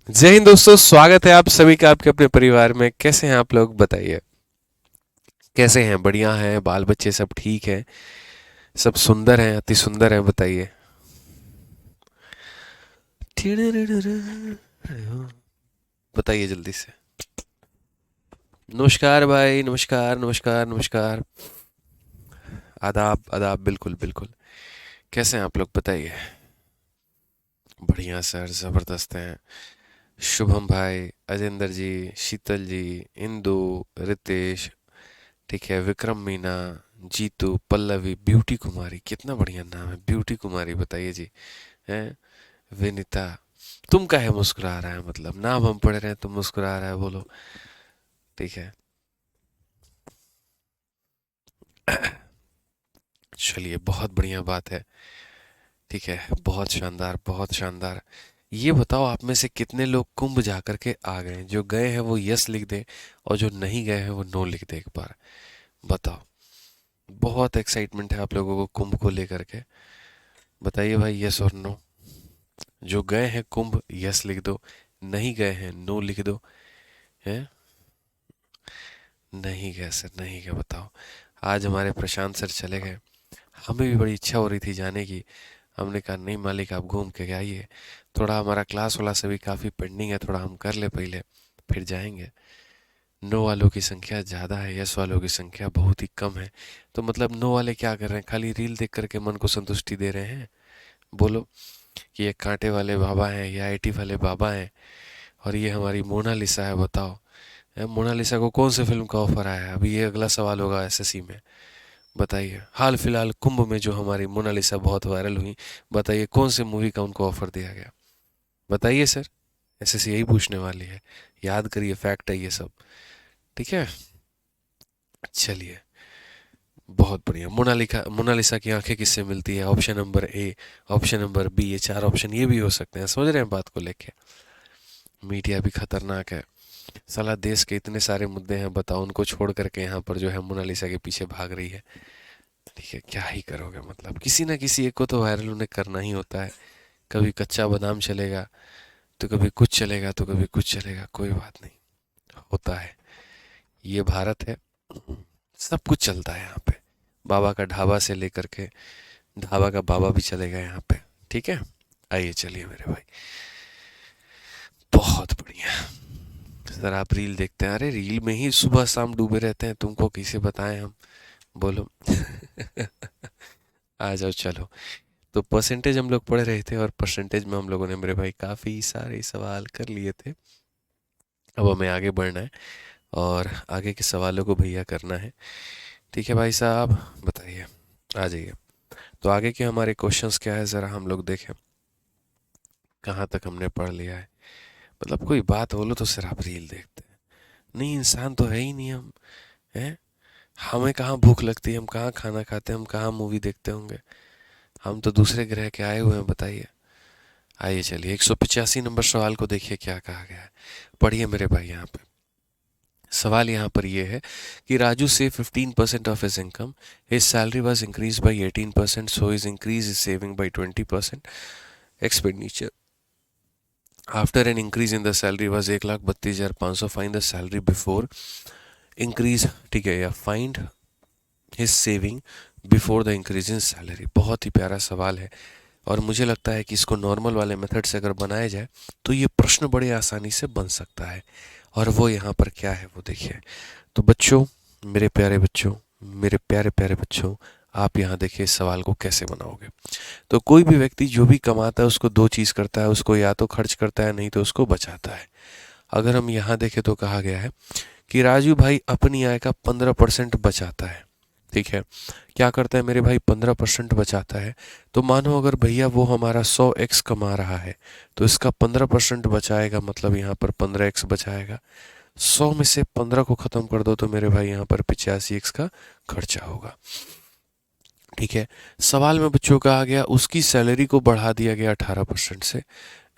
जय हिंद दोस्तों, स्वागत है आप सभी का आपके अपने परिवार में। कैसे हैं आप लोग, बताइए। कैसे हैं? बढ़िया हैं? बाल बच्चे सब ठीक हैं? सब सुंदर हैं, अति सुंदर हैं, बताइए। बताइए जल्दी से। नमस्कार भाई, नमस्कार नमस्कार नमस्कार। आदाब आदाब, बिल्कुल बिल्कुल। कैसे हैं आप लोग, बताइए। बढ़िया सर, जबरदस्त हैं। शुभम भाई, अजेंद्र जी, शीतल जी, इंदु, रितेश, ठीक है, विक्रम मीना, जीतू, पल्लवी, ब्यूटी कुमारी, कितना बढ़िया नाम है ब्यूटी कुमारी, बताइए जी। हैं? विनीता। तुम काहे मुस्कुरा रहा है, मतलब नाम हम पढ़ रहे हैं तुम मुस्कुरा रहा है, बोलो। ठीक है। चलिए, बहुत बढ़िया बात है। ठीक है, बहुत शानदार, बहुत शानदार। ये बताओ, आप में से कितने लोग कुंभ जा करके आ गए हैं? जो गए हैं वो यस लिख दे, और जो नहीं गए हैं वो नो लिख दे, एक बार बताओ। बहुत एक्साइटमेंट है आप लोगों को कुंभ को लेकर के। बताइए भाई, यस और नो। जो गए हैं कुंभ यस लिख दो, नहीं गए हैं नो लिख दो। हैं? नहीं गए सर, नहीं गए, बताओ। आज हमारे प्रशांत सर चले गए। हमें भी बड़ी इच्छा हो रही थी जाने की। हमने कहा नहीं मालिक, आप घूम के आइए। थोड़ा हमारा क्लास वाला से भी काफ़ी पेंडिंग है, थोड़ा हम कर ले पहले, फिर जाएंगे। नो वालों की संख्या ज़्यादा है, यस वालों की संख्या बहुत ही कम है। तो मतलब नो वाले क्या कर रहे हैं? खाली रील देख करके मन को संतुष्टि दे रहे हैं? बोलो। कि ये कांटे वाले बाबा हैं, ये आईटी वाले बाबा हैं, और ये हमारी मोनालिसा है, बताओ। मोनालिसा को कौन से फिल्म का ऑफर आया है? अभी ये अगला सवाल होगा एसएससी में। बताइए, हाल फिलहाल कुंभ में जो हमारी मोनालिसा बहुत वायरल हुई, बताइए कौन से मूवी का उनको ऑफर दिया गया? बताइए सर। एसएससी यही पूछने वाली है। याद करिए, फैक्ट है ये सब। ठीक है। चलिए, बहुत बढ़िया। मोनालिसा की आंखें किससे मिलती है? Option number A, option number B, ये चार ऑप्शन ये भी हो सकते हैं। समझ रहे हैं बात को लेके? मीडिया भी खतरनाक है। साला देश के इतने सारे मुद्दे हैं, बताओ, उनको छोड़ करके यहाँ पर जो है मोनालिसा के पीछे भाग रही है। ठीक है, क्या ही करोगे, मतलब किसी ना किसी एक को तो वायरल उन्हें करना ही होता है। कभी कच्चा बादाम चलेगा, तो कभी कुछ चलेगा, तो कभी कुछ चलेगा, कोई बात नहीं, होता है। ये भारत है, सब कुछ चलता है यहाँ पे। बाबा का ढाबा से लेकर के ढाबा का बाबा भी चलेगा यहाँ पे। ठीक है। आइए, चलिए मेरे भाई। बहुत बढ़िया। सर आप रील देखते हैं? अरे रील में ही सुबह शाम डूबे रहते हैं, तुमको कैसे बताएं हम, बोलो। आ जाओ, चलो। तो परसेंटेज हम लोग पढ़ रहे थे, और परसेंटेज में हम लोगों ने मेरे भाई काफ़ी सारे सवाल कर लिए थे। अब हमें आगे बढ़ना है, और आगे के सवालों को भैया करना है। ठीक है भाई साहब, बताइए, आ जाइए। तो आगे के हमारे क्वेश्चंस क्या है, ज़रा हम लोग देखें कहाँ तक हमने पढ़ लिया है। मतलब कोई बात बोलो तो सर आप रील देखते हैं। नहीं, इंसान तो है ही नहीं हम, हैं? हमें कहाँ भूख लगती है, हम कहाँ खाना खाते हैं, हम कहाँ मूवी देखते होंगे? हम तो दूसरे ग्रह के आए हुए हैं, बताइए। आइए चलिए, 185 नंबर सवाल को देखिए क्या कहा गया है। पढ़िए मेरे भाई यहाँ पे। सवाल यहाँ पर ये है कि राजू से 15% of his income, his salary was increase by 18%, so his increase is saving by 20%, expenditure after an increase in the salary was 1,32,500, find the salary before increase. ठीक है, या find his saving before the increase in salary. बहुत ही प्यारा सवाल है, और मुझे लगता है कि इसको नॉर्मल वाले मेथड से अगर बनाया जाए तो ये प्रश्न बड़े आसानी से बन सकता है। और वो यहाँ पर क्या है वो देखिए। तो बच्चों, मेरे प्यारे बच्चों, मेरे प्यारे प्यारे बच्चों, आप यहाँ देखिए इस सवाल को कैसे बनाओगे। तो कोई भी व्यक्ति जो भी कमाता है उसको दो चीज़ करता है, उसको या तो खर्च करता है, नहीं तो उसको बचाता है। अगर हम यहाँ देखें तो कहा गया है कि राजू भाई अपनी आय का 15% बचाता है। ठीक है, क्या करता है मेरे भाई? 15% बचाता है। तो मानो अगर भैया वो हमारा 100x कमा रहा है, तो इसका 15% बचाएगा, मतलब यहाँ पर 15x बचाएगा। 100 में से 15 को ख़त्म कर दो तो मेरे भाई यहाँ पर 85x का खर्चा होगा। ठीक है। सवाल में बच्चों का आ गया उसकी सैलरी को बढ़ा दिया गया 18% से,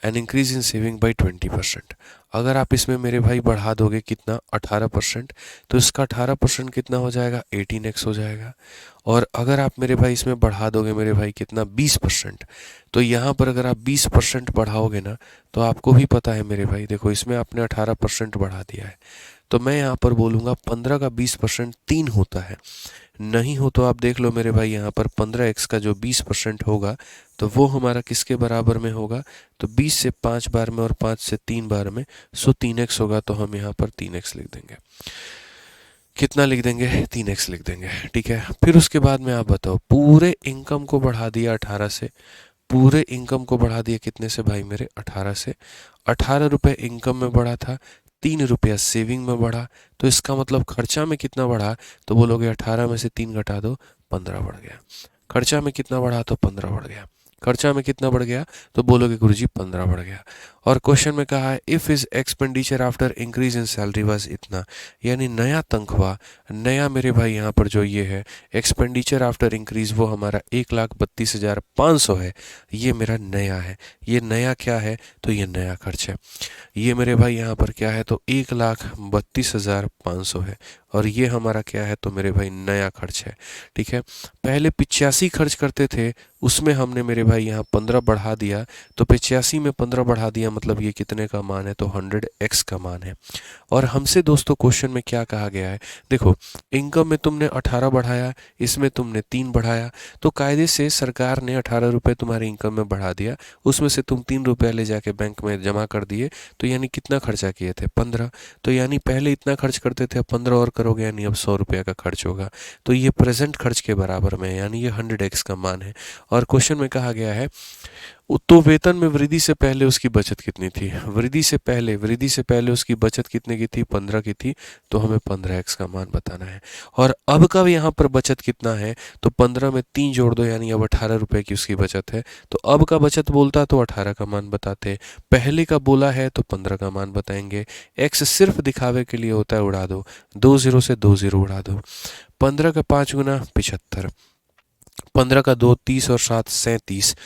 an increase in saving by 20%। अगर आप इसमें मेरे भाई बढ़ा दोगे कितना 18%, तो इसका 18% कितना हो जाएगा 18x हो जाएगा। और अगर आप मेरे भाई इसमें बढ़ा दोगे मेरे भाई कितना 20%, तो यहाँ पर अगर आप 20% बढ़ाओगे ना, तो आपको भी पता है मेरे भाई, देखो इसमें आपने 18% बढ़ा दिया है, तो मैं यहाँ पर बोलूँगा 15 का 20% 3 होता है। नहीं हो तो आप देख लो मेरे भाई, यहाँ पर 15x का जो 20% होगा तो वो हमारा किसके बराबर में होगा, तो 20 से 5 बार में और 5 से 3 बार में, सो 3x होगा, तो हम यहाँ पर 3x लिख देंगे। कितना लिख देंगे 3x लिख देंगे, ठीक है। फिर उसके बाद में आप बताओ, पूरे इनकम को बढ़ा दिया 18 से, पूरे इनकम को बढ़ा दिया कितने से भाई मेरे 18 से, 18 रुपये इनकम में बढ़ा था, 3 रुपया सेविंग में बढ़ा, तो इसका मतलब खर्चा में कितना बढ़ा, तो बोलोगे 18 में से 3 घटा दो 15 बढ़ गया। खर्चा में कितना बढ़ा, तो 15 बढ़ गया। खर्चा में कितना बढ़ गया, तो बोलोगे गुरुजी 15 बढ़ गया। और क्वेश्चन में कहा है if is expenditure after increase in salary was इतना, यानी नया तनख्वाह, नया मेरे भाई यहाँ पर जो ये है एक्सपेंडिचर आफ्टर इंक्रीज, वो हमारा 1,32,500 है, ये मेरा नया है। ये नया क्या है, तो ये नया खर्च है। ये मेरे भाई यहाँ पर क्या है, तो 1,32,500 है, और ये हमारा क्या है, तो मेरे भाई नया खर्च है, ठीक है। पहले 85 खर्च करते थे, उसमें हमने मेरे भाई यहाँ 15 बढ़ा दिया, तो 85 में 15 बढ़ा दिया, मतलब ये कितने का मान है, तो 100x का मान है। और हमसे दोस्तों क्वेश्चन में क्या कहा गया है, देखो इनकम में तुमने 18 बढ़ाया, इसमें तुमने 3 बढ़ाया, तो कायदे से सरकार ने 18 रुपये तुम्हारी इनकम में बढ़ा दिया, उसमें से तुम 3 रुपया ले जाके बैंक में जमा कर दिए, तो यानी कितना खर्चा किए थे 15, तो यानी पहले इतना खर्च करते थे, अब 15 और करोगे, यानी अब 100 रुपया का खर्च होगा, तो ये प्रेजेंट खर्च के बराबर में है, यानी ये 100x का मान है। और क्वेश्चन में कहा गया है तो वेतन में वृद्धि से पहले उसकी बचत कितनी थी, वृद्धि से पहले उसकी बचत कितने की थी, 15 की थी, तो हमें 15x का मान बताना है। और अब का यहाँ पर बचत कितना है, तो 15 में 3 जोड़ दो, यानी अब 18 रुपये की उसकी बचत है, तो अब का बचत बोलता तो 18 का मान बताते, पहले का बोला है तो 15 का मान बताएंगे। x सिर्फ दिखावे के लिए होता है, उड़ा दो, 2 0 से 2 0 उड़ा दो। 15 का 5 गुना 75, 15 का 2 30 और 7 37,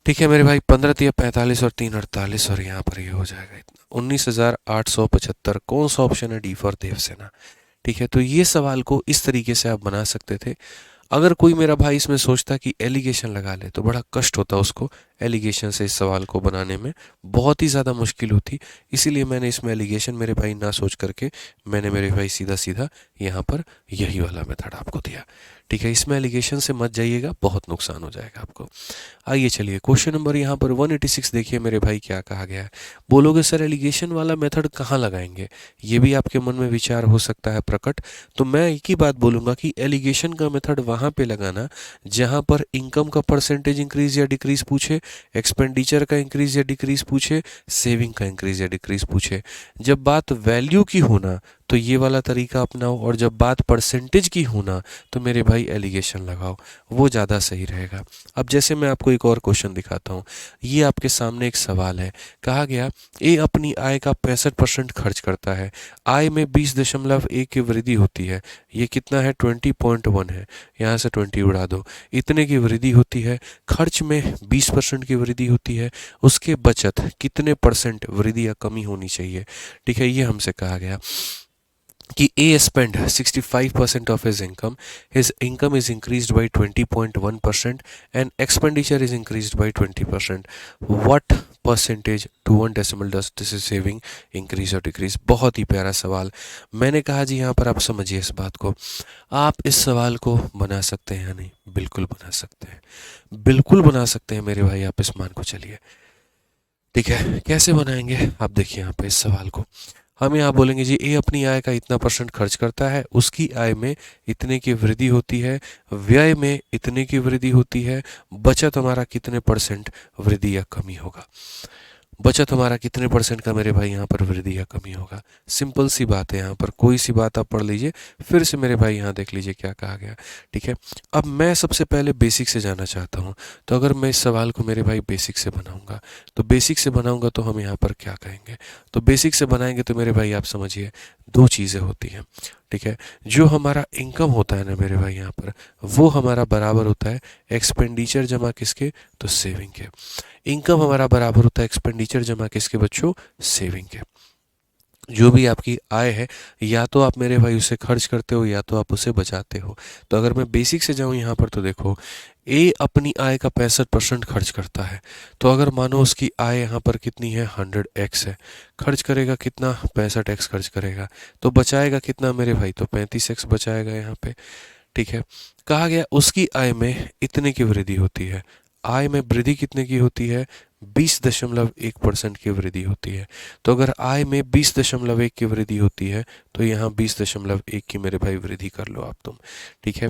ठीक है मेरे भाई, 15 तिया 45 और 3 48, और यहाँ पर ये हो जाएगा इतना 19,875। कौन सा ऑप्शन है, डी फॉर देवसेना, ठीक है। तो ये सवाल को इस तरीके से आप बना सकते थे। अगर कोई मेरा भाई इसमें सोचता कि एलिगेशन लगा ले, तो बड़ा कष्ट होता उसको, एलिगेशन से इस सवाल को बनाने में बहुत ही ज़्यादा मुश्किल होती, इसीलिए मैंने इसमें एलिगेशन मेरे भाई ना सोच करके मैंने मेरे भाई सीधा सीधा यहाँ पर यही वाला मेथड आपको दिया, ठीक है। इसमें एलिगेशन से मत जाइएगा, बहुत नुकसान हो जाएगा आपको। आइए चलिए क्वेश्चन नंबर यहाँ पर 186 देखिए मेरे भाई, क्या कहा गया है। बोलोगे सर एलिगेशन वाला मेथड कहाँ लगाएंगे, ये भी आपके मन में विचार हो सकता है प्रकट। तो मैं एक ही बात बोलूँगा कि एलिगेशन का मेथड वहाँ पे लगाना जहाँ पर इनकम का परसेंटेज इंक्रीज या डिक्रीज पूछे, एक्सपेंडिचर का इंक्रीज या डिक्रीज पूछे, सेविंग का इंक्रीज या डिक्रीज पूछे। जब बात वैल्यू की होना तो ये वाला तरीका अपनाओ, और जब बात परसेंटेज की होना तो मेरे भाई एलिगेशन लगाओ, वो ज़्यादा सही रहेगा। अब जैसे मैं आपको एक और क्वेश्चन दिखाता हूँ, ये आपके सामने एक सवाल है, कहा गया ए अपनी आय का 65% खर्च करता है, आय में 20.1 की वृद्धि होती है, ये कितना है 20.1 है, यहाँ से 20 उड़ा दो, इतने की वृद्धि होती है, खर्च में 20% की वृद्धि होती है, उसके बचत कितने परसेंट वृद्धि या कमी होनी चाहिए, ठीक है। ये हमसे कहा गया कि A spent 65% of his income is increased by 20.1% and expenditure is increased by 20%. What percentage to 1 decimal does this is saving increase or decrease? बहुत ही प्यारा सवाल। मैंने कहा जी यहाँ पर आप समझिए इस बात को, आप इस सवाल को बना सकते हैं या नहीं, बिल्कुल बना सकते हैं, बिल्कुल बना सकते हैं मेरे भाई, आप इस मान को चलिए, ठीक है। कैसे बनाएंगे आप देखिए यहाँ पे इस सवाल को, हम यहाँ बोलेंगे जी ए अपनी आय का इतना परसेंट खर्च करता है, उसकी आय में इतने की वृद्धि होती है, व्यय में इतने की वृद्धि होती है, बचत हमारा कितने परसेंट वृद्धि या कमी होगा, बचत हमारा कितने परसेंट का मेरे भाई यहाँ पर वृद्धि या कमी होगा। सिंपल सी बात है, यहाँ पर कोई सी बात आप पढ़ लीजिए, फिर से मेरे भाई यहाँ देख लीजिए क्या कहा गया, ठीक है। अब मैं सबसे पहले बेसिक से जाना चाहता हूँ, तो अगर मैं इस सवाल को मेरे भाई बेसिक से बनाऊंगा, तो बेसिक से बनाऊंगा तो हम यहाँ पर क्या कहेंगे, तो बेसिक से बनाएंगे तो मेरे भाई आप समझिए दो चीज़ें होती हैं, ठीक है। जो हमारा इनकम होता है ना मेरे भाई यहाँ पर, वो हमारा बराबर होता है एक्सपेंडिचर जमा किसके, तो सेविंग के। इनकम हमारा बराबर होता है एक्सपेंडिचर एक्सपेंडिचर जमा किसके बच्चों, सेविंग के। जो भी आपकी आय है या तो आप मेरे भाई उसे खर्च करते हो या तो आप उसे बचाते हो। तो अगर मैं बेसिक से जाऊं यहाँ पर तो देखो, ए अपनी आय का 65% खर्च करता है। तो अगर मानो उसकी आय यहाँ पर कितनी है, 100x है, खर्च करेगा कितना, 65x खर्च करेगा, तो बचाएगा कितना मेरे भाई, तो 35x बचाएगा यहाँ पे। ठीक है, कहा गया उसकी आय में इतने की वृद्धि होती है। आय में वृद्धि कितने की होती है, 20.1% की वृद्धि होती है। तो अगर आय में 20.1 की वृद्धि होती है तो यहाँ 20.1 की मेरे भाई वृद्धि कर लो आप तुम। ठीक है,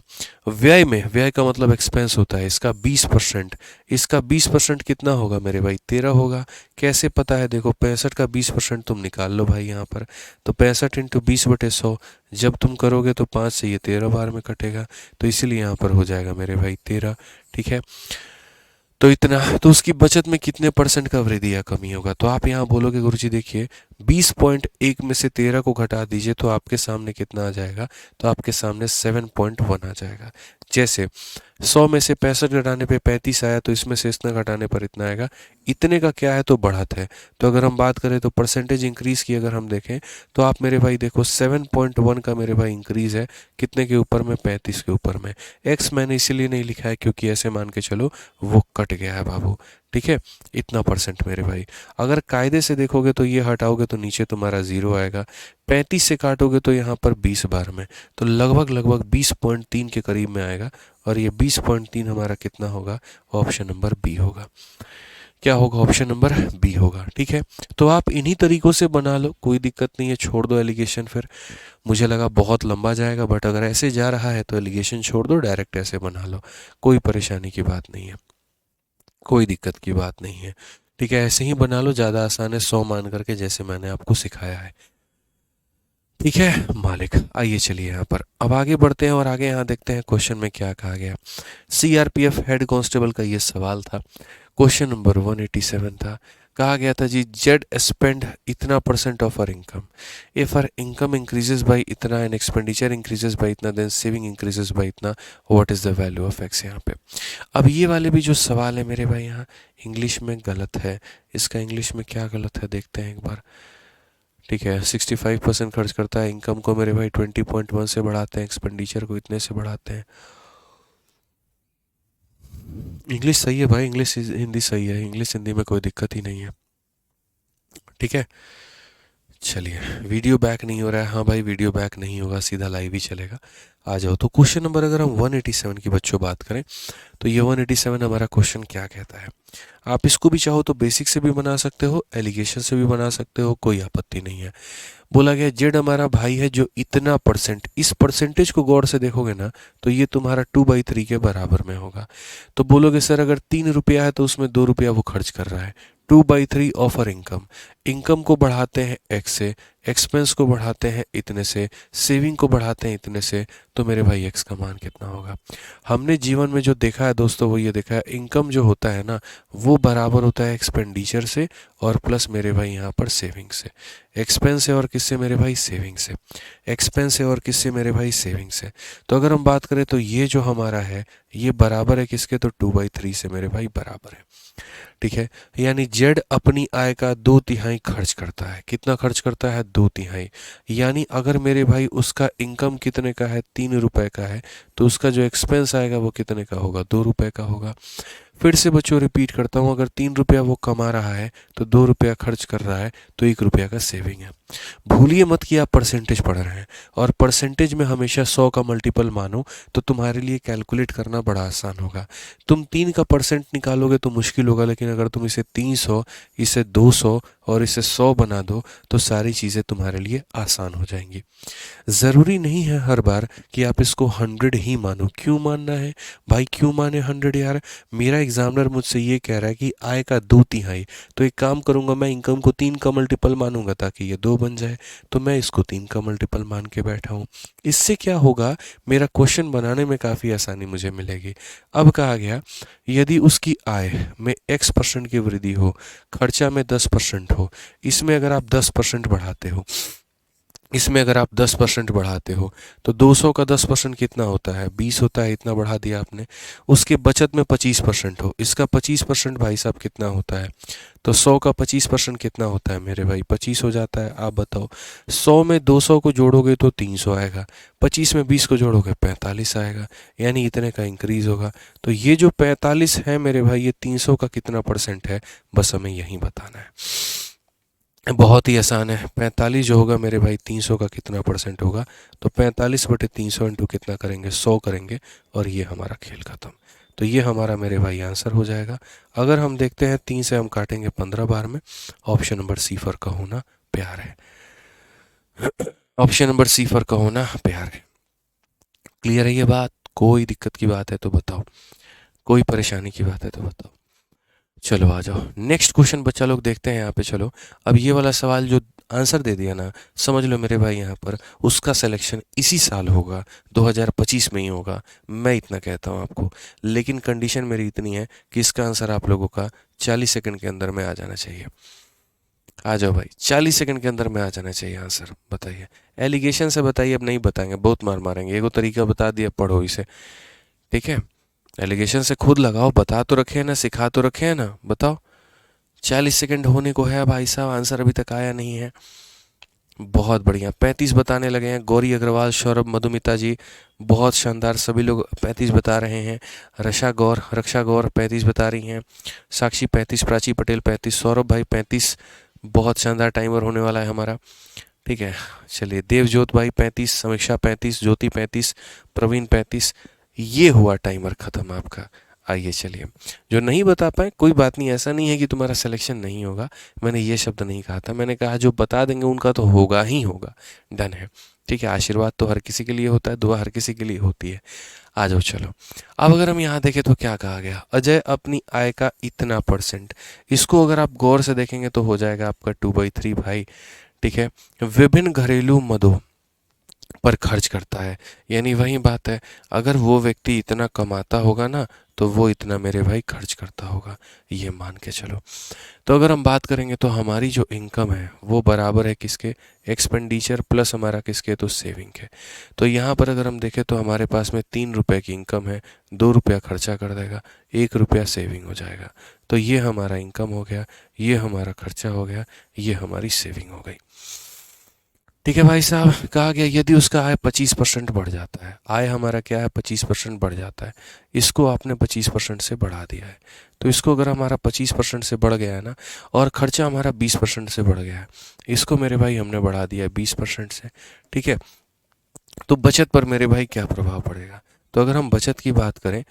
व्यय में, व्यय का मतलब एक्सपेंस होता है, इसका 20%, इसका 20% कितना होगा मेरे भाई, 13 होगा। कैसे पता है, देखो 65 का 20% तुम निकाल लो भाई यहाँ पर, तो 65 इंटू 20/100 जब तुम करोगे तो 5 से ये 13 बार में कटेगा, तो इसीलिए यहाँ पर हो जाएगा मेरे भाई 13। ठीक है, तो इतना, तो उसकी बचत में कितने परसेंट का वृद्धि या कमी होगा, तो आप यहाँ बोलोगे गुरुजी देखिए 20.1 में से 13 को घटा दीजिए तो आपके सामने कितना आ जाएगा, तो आपके सामने 7.1 आ जाएगा। जैसे 100 में से 65 घटाने पे 35 आया, तो इसमें से इतना घटाने पर इतना आएगा। इतने का क्या है, तो बढ़त है। तो अगर हम बात करें तो परसेंटेज इंक्रीज की अगर हम देखें तो आप मेरे भाई देखो 7.1 का मेरे भाई इंक्रीज है, कितने के ऊपर में, 35 के ऊपर में। एक्स मैंने इसीलिए नहीं लिखा है क्योंकि ऐसे मान के चलो वो कट गया है बाबू। ठीक है, इतना परसेंट मेरे भाई। अगर कायदे से देखोगे तो ये हटाओगे तो नीचे तुम्हारा 0 आएगा, 35 से काटोगे तो यहाँ पर 20 बार में, तो लगभग लगभग 20.3 के करीब में आएगा। और ये 20.3 हमारा कितना होगा, ऑप्शन नंबर बी होगा। क्या होगा, ऑप्शन नंबर बी होगा। ठीक है, तो आप इन्हीं तरीकों से बना लो, कोई दिक्कत नहीं है, छोड़ दो एलिगेशन। फिर मुझे लगा बहुत लंबा जाएगा, बट अगर ऐसे जा रहा है तो एलिगेशन छोड़ दो, डायरेक्ट ऐसे बना लो, कोई परेशानी की बात नहीं है, कोई दिक्कत की बात नहीं है। ठीक है, ऐसे ही बना लो, ज़्यादा आसान है, 100 मान करके, जैसे मैंने आपको सिखाया है। ठीक है मालिक, आइए चलिए यहाँ पर अब आगे बढ़ते हैं और आगे यहाँ देखते हैं क्वेश्चन में क्या कहा गया। सीआरपीएफ हेड कांस्टेबल का ये सवाल था, क्वेश्चन नंबर 187 था। कहा गया था जी, जेड स्पेंड इतना percent of our income, if our income increases by इतना एंड एक्सपेंडिचर इंक्रीजेस बाय इतना, देन सेविंग इंक्रीजेस बाय इतना, what is the value of X. यहाँ पे अब ये वाले भी जो सवाल है मेरे भाई, यहाँ इंग्लिश में गलत है, इसका इंग्लिश में क्या गलत है देखते हैं एक बार। ठीक है, 65% खर्च करता है, इनकम को मेरे भाई 20.1 से बढ़ाते हैं, एक्सपेंडिचर को इतने से बढ़ाते हैं। इंग्लिश सही है भाई, इंग्लिश हिंदी सही है, इंग्लिश हिंदी में कोई दिक्कत ही नहीं है। ठीक है, चलिए वीडियो बैक नहीं हो रहा है, हाँ भाई वीडियो बैक नहीं होगा, सीधा लाइव ही चलेगा। आ जाओ, तो क्वेश्चन नंबर अगर हम 187 की बच्चों बात करें तो ये 187 हमारा क्वेश्चन क्या कहता है। आप इसको भी चाहो तो बेसिक से भी बना सकते हो, एलिगेशन से भी बना सकते हो, कोई आपत्ति नहीं है। बोला गया जेड हमारा भाई है जो इतना परसेंट, इस परसेंटेज को गौर से देखोगे ना तो ये तुम्हारा 2/3 के बराबर में होगा। तो बोलोगे सर अगर 3 रुपया है तो उसमें 2 रुपया वो खर्च कर रहा है, 2/3 ऑफ आर इनकम। इनकम को बढ़ाते हैं एक्स से, एक्सपेंस को बढ़ाते हैं इतने से, सेविंग को बढ़ाते हैं इतने से, तो मेरे भाई एक्स का मान कितना होगा। हमने जीवन में जो देखा है दोस्तों वो ये देखा है, इनकम जो होता है ना वो बराबर होता है एक्सपेंडिचर से और प्लस मेरे भाई यहाँ पर सेविंग से। एक्सपेंस है और किससे मेरे भाई, सेविंग से। एक्सपेंस है और किससे मेरे भाई, सेविंग से। तो अगर हम बात करें तो ये जो हमारा है ये बराबर है किसके, तो 2/3 से मेरे भाई बराबर है। ठीक है, यानी जेड अपनी आय का 2/3 खर्च करता है, कितना खर्च करता है, 2/3। यानी अगर मेरे भाई उसका इनकम कितने का है, 3 रुपए का है, तो उसका जो एक्सपेंस आएगा वो कितने का होगा, 2 रुपए का होगा। फिर से बच्चों रिपीट करता हूँ, अगर 3 रुपया वो कमा रहा है तो 2 रुपया खर्च कर रहा है, तो 1 रुपया का सेविंग है। भूलिए मत कि आप परसेंटेज पढ़ रहे हैं, और परसेंटेज में हमेशा 100 का मल्टीपल मानो तो तुम्हारे लिए कैलकुलेट करना बड़ा आसान होगा। तुम 3 का परसेंट निकालोगे तो मुश्किल होगा, लेकिन अगर तुम इसे 300, इसे 200 और इसे 100 बना दो तो सारी चीज़ें तुम्हारे लिए आसान हो जाएंगी। ज़रूरी नहीं है हर बार कि आप इसको 100 ही मानो। क्यों मानना है भाई, क्यों माने 100 यार। मेरा एग्जामिनर मुझसे ये कह रहा है कि आय का 2/3, तो एक काम करूंगा, मैं इनकम को 3 का मल्टीपल मानूंगा ताकि ये 2 बन जाए, तो मैं इसको 3 का मल्टीपल मान के बैठा हूँ। इससे क्या होगा, मेरा क्वेश्चन बनाने में काफ़ी आसानी मुझे मिलेगी। अब कहा गया यदि उसकी आय में x% की वृद्धि हो, खर्चा में 10% हो, इसमें अगर आप 10% बढ़ाते हो इसमें अगर आप 10% बढ़ाते हो तो 200 का 10% कितना होता है, 20 होता है, इतना बढ़ा दिया आपने। उसके बचत में 25% हो, इसका 25% भाई साहब कितना होता है, तो 100 का 25% कितना होता है मेरे भाई, 25 हो जाता है। आप बताओ, 100 में 200 को जोड़ोगे तो 300 आएगा, 25 में 20 को जोड़ोगे 45 आएगा, यानी इतने का इंक्रीज होगा। तो ये जो 45 है मेरे भाई, ये 300 का कितना परसेंट है, बस हमें यही बताना है। बहुत ही आसान है, 45 जो होगा मेरे भाई 300 का कितना परसेंट होगा, तो 45/300 इंटू कितना करेंगे, 100 करेंगे, और ये हमारा खेल खत्म। तो ये हमारा मेरे भाई आंसर हो जाएगा। अगर हम देखते हैं 3 से हम काटेंगे 15 बार में, ऑप्शन नंबर सी फर का होना प्यार है। ऑप्शन नंबर सी फर का होना प्यार है। क्लियर है ये बात? कोई दिक्कत की बात है तो बताओ, कोई परेशानी की बात है तो बताओ। चलो आ जाओ, नेक्स्ट क्वेश्चन बच्चा लोग देखते हैं यहाँ पे। चलो, अब ये वाला सवाल जो आंसर दे दिया ना, समझ लो मेरे भाई यहाँ पर उसका सिलेक्शन इसी साल होगा, 2025 में ही होगा, मैं इतना कहता हूँ आपको। लेकिन कंडीशन मेरी इतनी है कि इसका आंसर आप लोगों का 40 सेकंड के अंदर में आ जाना चाहिए। आ जाओ भाई, 40 सेकंड के अंदर में आ जाना चाहिए आंसर। बताइए, एलिगेशन से बताइए, अब नहीं बताएंगे, बहुत मार मारेंगे। एगो तरीका बता दिया, पढ़ो इसे, ठीक है? एलिगेशन से खुद लगाओ, बता तो रखे हैं ना, सिखा तो रखे हैं ना, बताओ। 40 सेकंड होने को है भाई साहब, आंसर अभी तक आया नहीं है। बहुत बढ़िया, 35 बताने लगे हैं। गौरी अग्रवाल, सौरभ, मधुमिता जी, बहुत शानदार, सभी लोग 35 बता रहे हैं। रक्षा गौर 35 बता रही हैं। साक्षी 35, प्राची पटेल 35, सौरभ भाई 35, बहुत शानदार टाइमर होने वाला है हमारा, ठीक है। चलिए, देवजोत भाई 35, समीक्षा 35, ज्योति 35, प्रवीण 35। ये हुआ टाइमर खत्म आपका। आइए चलिए, जो नहीं बता पाए कोई बात नहीं, ऐसा नहीं है कि तुम्हारा सिलेक्शन नहीं होगा, मैंने ये शब्द नहीं कहा था। मैंने कहा जो बता देंगे उनका तो होगा ही होगा, डन है, ठीक है। आशीर्वाद तो हर किसी के लिए होता है, दुआ हर किसी के लिए होती है। आ जाओ चलो, अब अगर हम यहाँ देखें तो क्या कहा गया, अजय अपनी आय का इतना परसेंट, इसको अगर आप गौर से देखेंगे तो हो जाएगा आपका 2/3 भाई, ठीक है। विभिन्न घरेलू मदों पर खर्च करता है, यानी वही बात है, अगर वो व्यक्ति इतना कमाता होगा ना तो वो इतना मेरे भाई खर्च करता होगा, ये मान के चलो। तो अगर हम बात करेंगे तो हमारी जो इनकम है वो बराबर है किसके, एक्सपेंडिचर प्लस हमारा किसके, तो सेविंग के। तो यहाँ पर अगर हम देखें तो हमारे पास में 3 रुपये की इनकम है, 2 रुपया खर्चा कर देगा, 1 रुपया सेविंग हो जाएगा। तो ये हमारा इनकम हो गया, ये हमारा खर्चा हो गया, ये हमारी सेविंग हो गई, ठीक है भाई साहब। कहा गया यदि उसका आय 25% बढ़ जाता है, आय हमारा क्या है, 25% बढ़ जाता है, इसको आपने 25% से बढ़ा दिया है। तो इसको अगर हमारा 25% से बढ़ गया है ना, और खर्चा हमारा 20% से बढ़ गया है, इसको मेरे भाई हमने बढ़ा दिया है 20% से, ठीक है। तो बचत पर मेरे भाई क्या प्रभाव पड़ेगा, तो अगर हम बचत की बात करें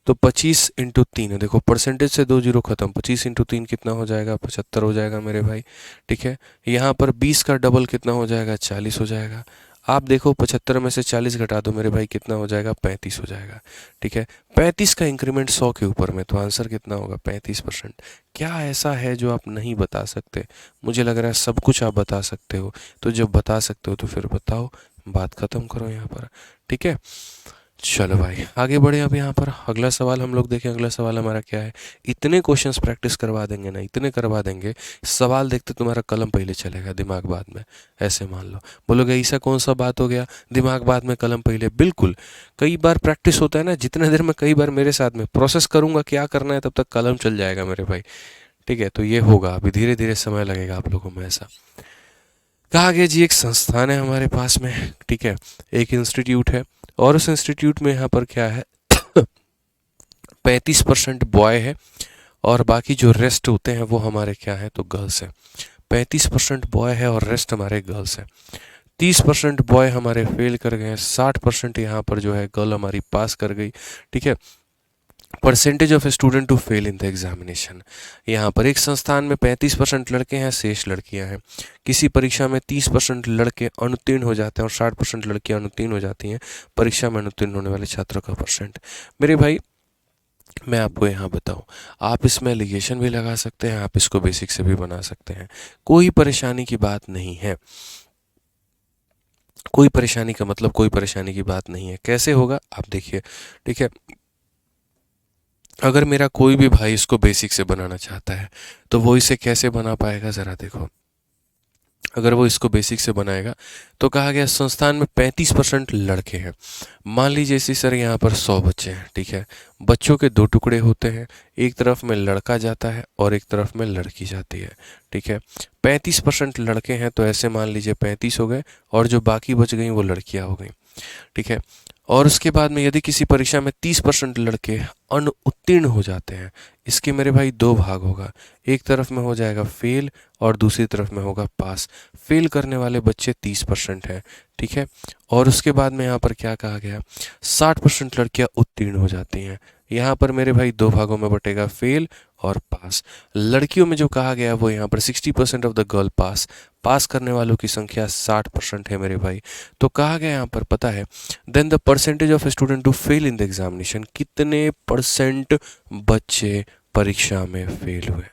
तो 25 × 3 है, देखो परसेंटेज से 2 जीरो खत्म, 25 × 3 कितना हो जाएगा, 75 हो जाएगा मेरे भाई, ठीक है। यहाँ पर 20 का डबल कितना हो जाएगा, 40 हो जाएगा। आप देखो 75 में से 40 घटा दो मेरे भाई, कितना हो जाएगा, 35 हो जाएगा, ठीक है। 35 का इंक्रीमेंट 100 के ऊपर में, तो आंसर कितना होगा, 35%। क्या ऐसा है जो आप नहीं बता सकते? मुझे लग रहा है सब कुछ आप बता सकते हो, तो जब बता सकते हो तो फिर बताओ, बात खत्म करो यहाँ पर, ठीक है। चलो भाई आगे बढ़े, अब यहाँ पर अगला सवाल हम लोग देखें। अगला सवाल हमारा क्या है, इतने क्वेश्चंस प्रैक्टिस करवा देंगे ना, इतने करवा देंगे, सवाल देखते तुम्हारा कलम पहले चलेगा, दिमाग बाद में। ऐसे मान लो, बोलोगे ऐसा कौन सा बात हो गया, दिमाग बाद में कलम पहले? बिल्कुल, कई बार प्रैक्टिस होता है ना, जितने देर में कई बार मेरे साथ में प्रोसेस करूंगा क्या करना है, तब तक कलम चल जाएगा मेरे भाई, ठीक है। तो ये होगा, अभी धीरे धीरे समय लगेगा आप लोगों में। ऐसा कहा गया जी, एक संस्थान है हमारे पास में, ठीक है, एक इंस्टीट्यूट है, और उस इंस्टीट्यूट में यहाँ पर क्या है 35% बॉय है, और बाकी जो रेस्ट होते हैं वो हमारे क्या है, तो गर्ल्स है। 35% बॉय है और रेस्ट हमारे गर्ल्स है। 30% बॉय हमारे फेल कर गए हैं, 60% यहाँ पर जो है गर्ल हमारी पास कर गई, ठीक है। Percentage of student to fail in the examination, यहाँ पर एक संस्थान में 35% लड़के हैं, शेष लड़कियां हैं। किसी परीक्षा में 30% लड़के अनुत्तीर्ण हो जाते हैं और 60% लड़कियां अनुत्तीर्ण हो जाती हैं। परीक्षा में अनुत्तीर्ण होने वाले छात्रों का परसेंट, मेरे भाई मैं आपको यहाँ बताऊँ, आप इसमें एलिगेशन भी लगा सकते हैं, आप इसको बेसिक से भी बना सकते हैं, कोई परेशानी की बात नहीं है। कोई परेशानी का मतलब कोई परेशानी की बात नहीं है। कैसे होगा आप देखिए, ठीक है। अगर मेरा कोई भी भाई इसको बेसिक से बनाना चाहता है तो वो इसे कैसे बना पाएगा, ज़रा देखो। अगर वो इसको बेसिक से बनाएगा तो कहा गया संस्थान में 35% लड़के हैं। मान लीजिए इसी सर यहाँ पर 100 बच्चे हैं, ठीक है। बच्चों के दो टुकड़े होते हैं, एक तरफ में लड़का जाता है और एक तरफ में लड़की जाती है, ठीक है। 35% लड़के हैं तो ऐसे मान लीजिए 35 हो गए और जो बाकी बच गई वो लड़कियां हो गई, ठीक है। और उसके बाद में यदि किसी परीक्षा में 30% लड़के अनुत्तीर्ण हो जाते हैं, इसके मेरे भाई दो भाग होगा, एक तरफ में हो जाएगा फेल और दूसरी तरफ में होगा पास। फेल करने वाले बच्चे 30% हैं, ठीक है। और उसके बाद में यहाँ पर क्या कहा गया, 60% लड़कियाँ उत्तीर्ण हो जाती हैं। यहाँ पर मेरे भाई दो भागों में बटेगा, फेल और पास। लड़कियों में जो कहा गया वो यहाँ पर 60% ऑफ द गर्ल पास, पास करने वालों की संख्या 60% है मेरे भाई। तो कहा गया यहाँ पर पता है, then the percentage of student to fail in the examination, कितने परसेंट बच्चे परीक्षा में फेल हुए,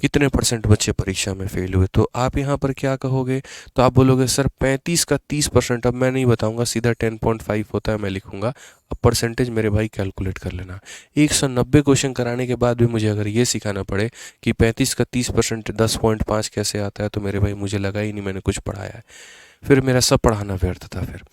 कितने परसेंट बच्चे परीक्षा में फेल हुए। तो आप यहाँ पर क्या कहोगे, तो आप बोलोगे सर 35 का 30%, अब मैं नहीं बताऊंगा, सीधा 10.5 होता है मैं लिखूंगा। अब परसेंटेज मेरे भाई कैलकुलेट कर लेना। 190 क्वेश्चन कराने के बाद भी मुझे अगर ये सिखाना पड़े कि 35 का 30% 10.5 कैसे आता है, तो मेरे भाई मुझे लगा ही नहीं मैंने कुछ पढ़ाया है, फिर मेरा सब पढ़ाना व्यर्थ था फिर।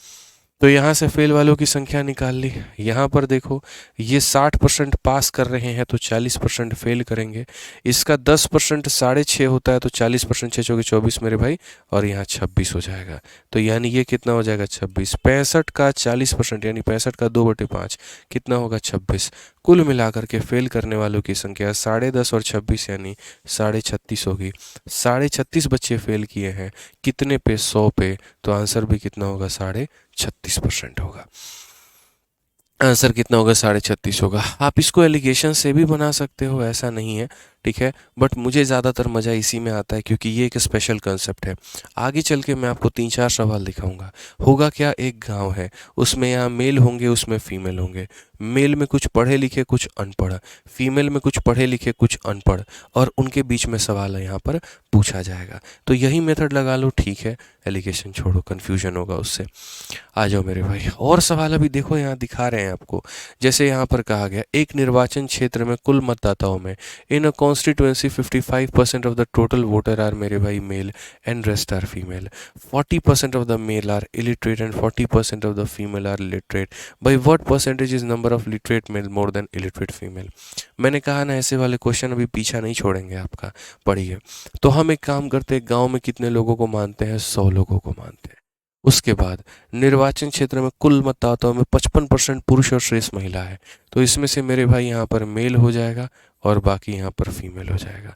तो यहाँ से फेल वालों की संख्या निकाल ली। यहाँ पर देखो ये 60% पास कर रहे हैं तो 40% फेल करेंगे। इसका 10% 6.5 होता है तो 40% 6 चौके 24 मेरे भाई, और यहाँ 26 हो जाएगा। तो यानी ये कितना हो जाएगा 26। 65 का 40% यानी 65 का 2/5 कितना होगा 26। कुल मिलाकर के फेल करने वालों की संख्या 10.5 और 26 यानी 36.5 होगी। 36.5 बच्चे फेल किए हैं, कितने पे, 100 पे, तो आंसर भी कितना होगा 36.5% होगा। आंसर कितना होगा 36.5 होगा। आप इसको एलिगेशन से भी बना सकते हो, ऐसा नहीं है, ठीक है। बट मुझे ज़्यादातर मज़ा इसी में आता है क्योंकि ये एक स्पेशल कंसेप्ट है। आगे चल के मैं आपको 3-4 सवाल दिखाऊंगा। होगा क्या, एक गांव है, उसमें यहाँ मेल होंगे, उसमें फीमेल होंगे। मेल में कुछ पढ़े लिखे कुछ अनपढ़, फीमेल में कुछ पढ़े लिखे कुछ अनपढ़, और उनके बीच में सवाल यहाँ पर पूछा जाएगा। तो यही मेथड लगा लो, ठीक है। एलिगेशन छोड़ो, कन्फ्यूजन होगा उससे। आ जाओ मेरे भाई, और सवाल अभी देखो यहाँ दिखा रहे हैं आपको। जैसे यहाँ पर कहा गया, एक निर्वाचन क्षेत्र में कुल मतदाताओं में in a constituency 55% of the total voter are मेरे भाई male and rest are female. 40% of the male are illiterate and 40% of the female are literate. By what percentage is number of literate male more than illiterate female. मैंने कहा ना ऐसे वाले question अभी पीछा नहीं छोड़ेंगे आपका, पढ़िए। तो हम एक काम करते हैं, गाँव में कितने लोगों को मानते हैं, 100 लोगों को मानते हैं। उसके बाद निर्वाचन क्षेत्र में कुल मतदाताओं में 55% पुरुष और शेष महिला है, तो इसमें से मेरे भाई यहाँ पर मेल हो जाएगा और बाकी यहाँ पर फीमेल हो जाएगा।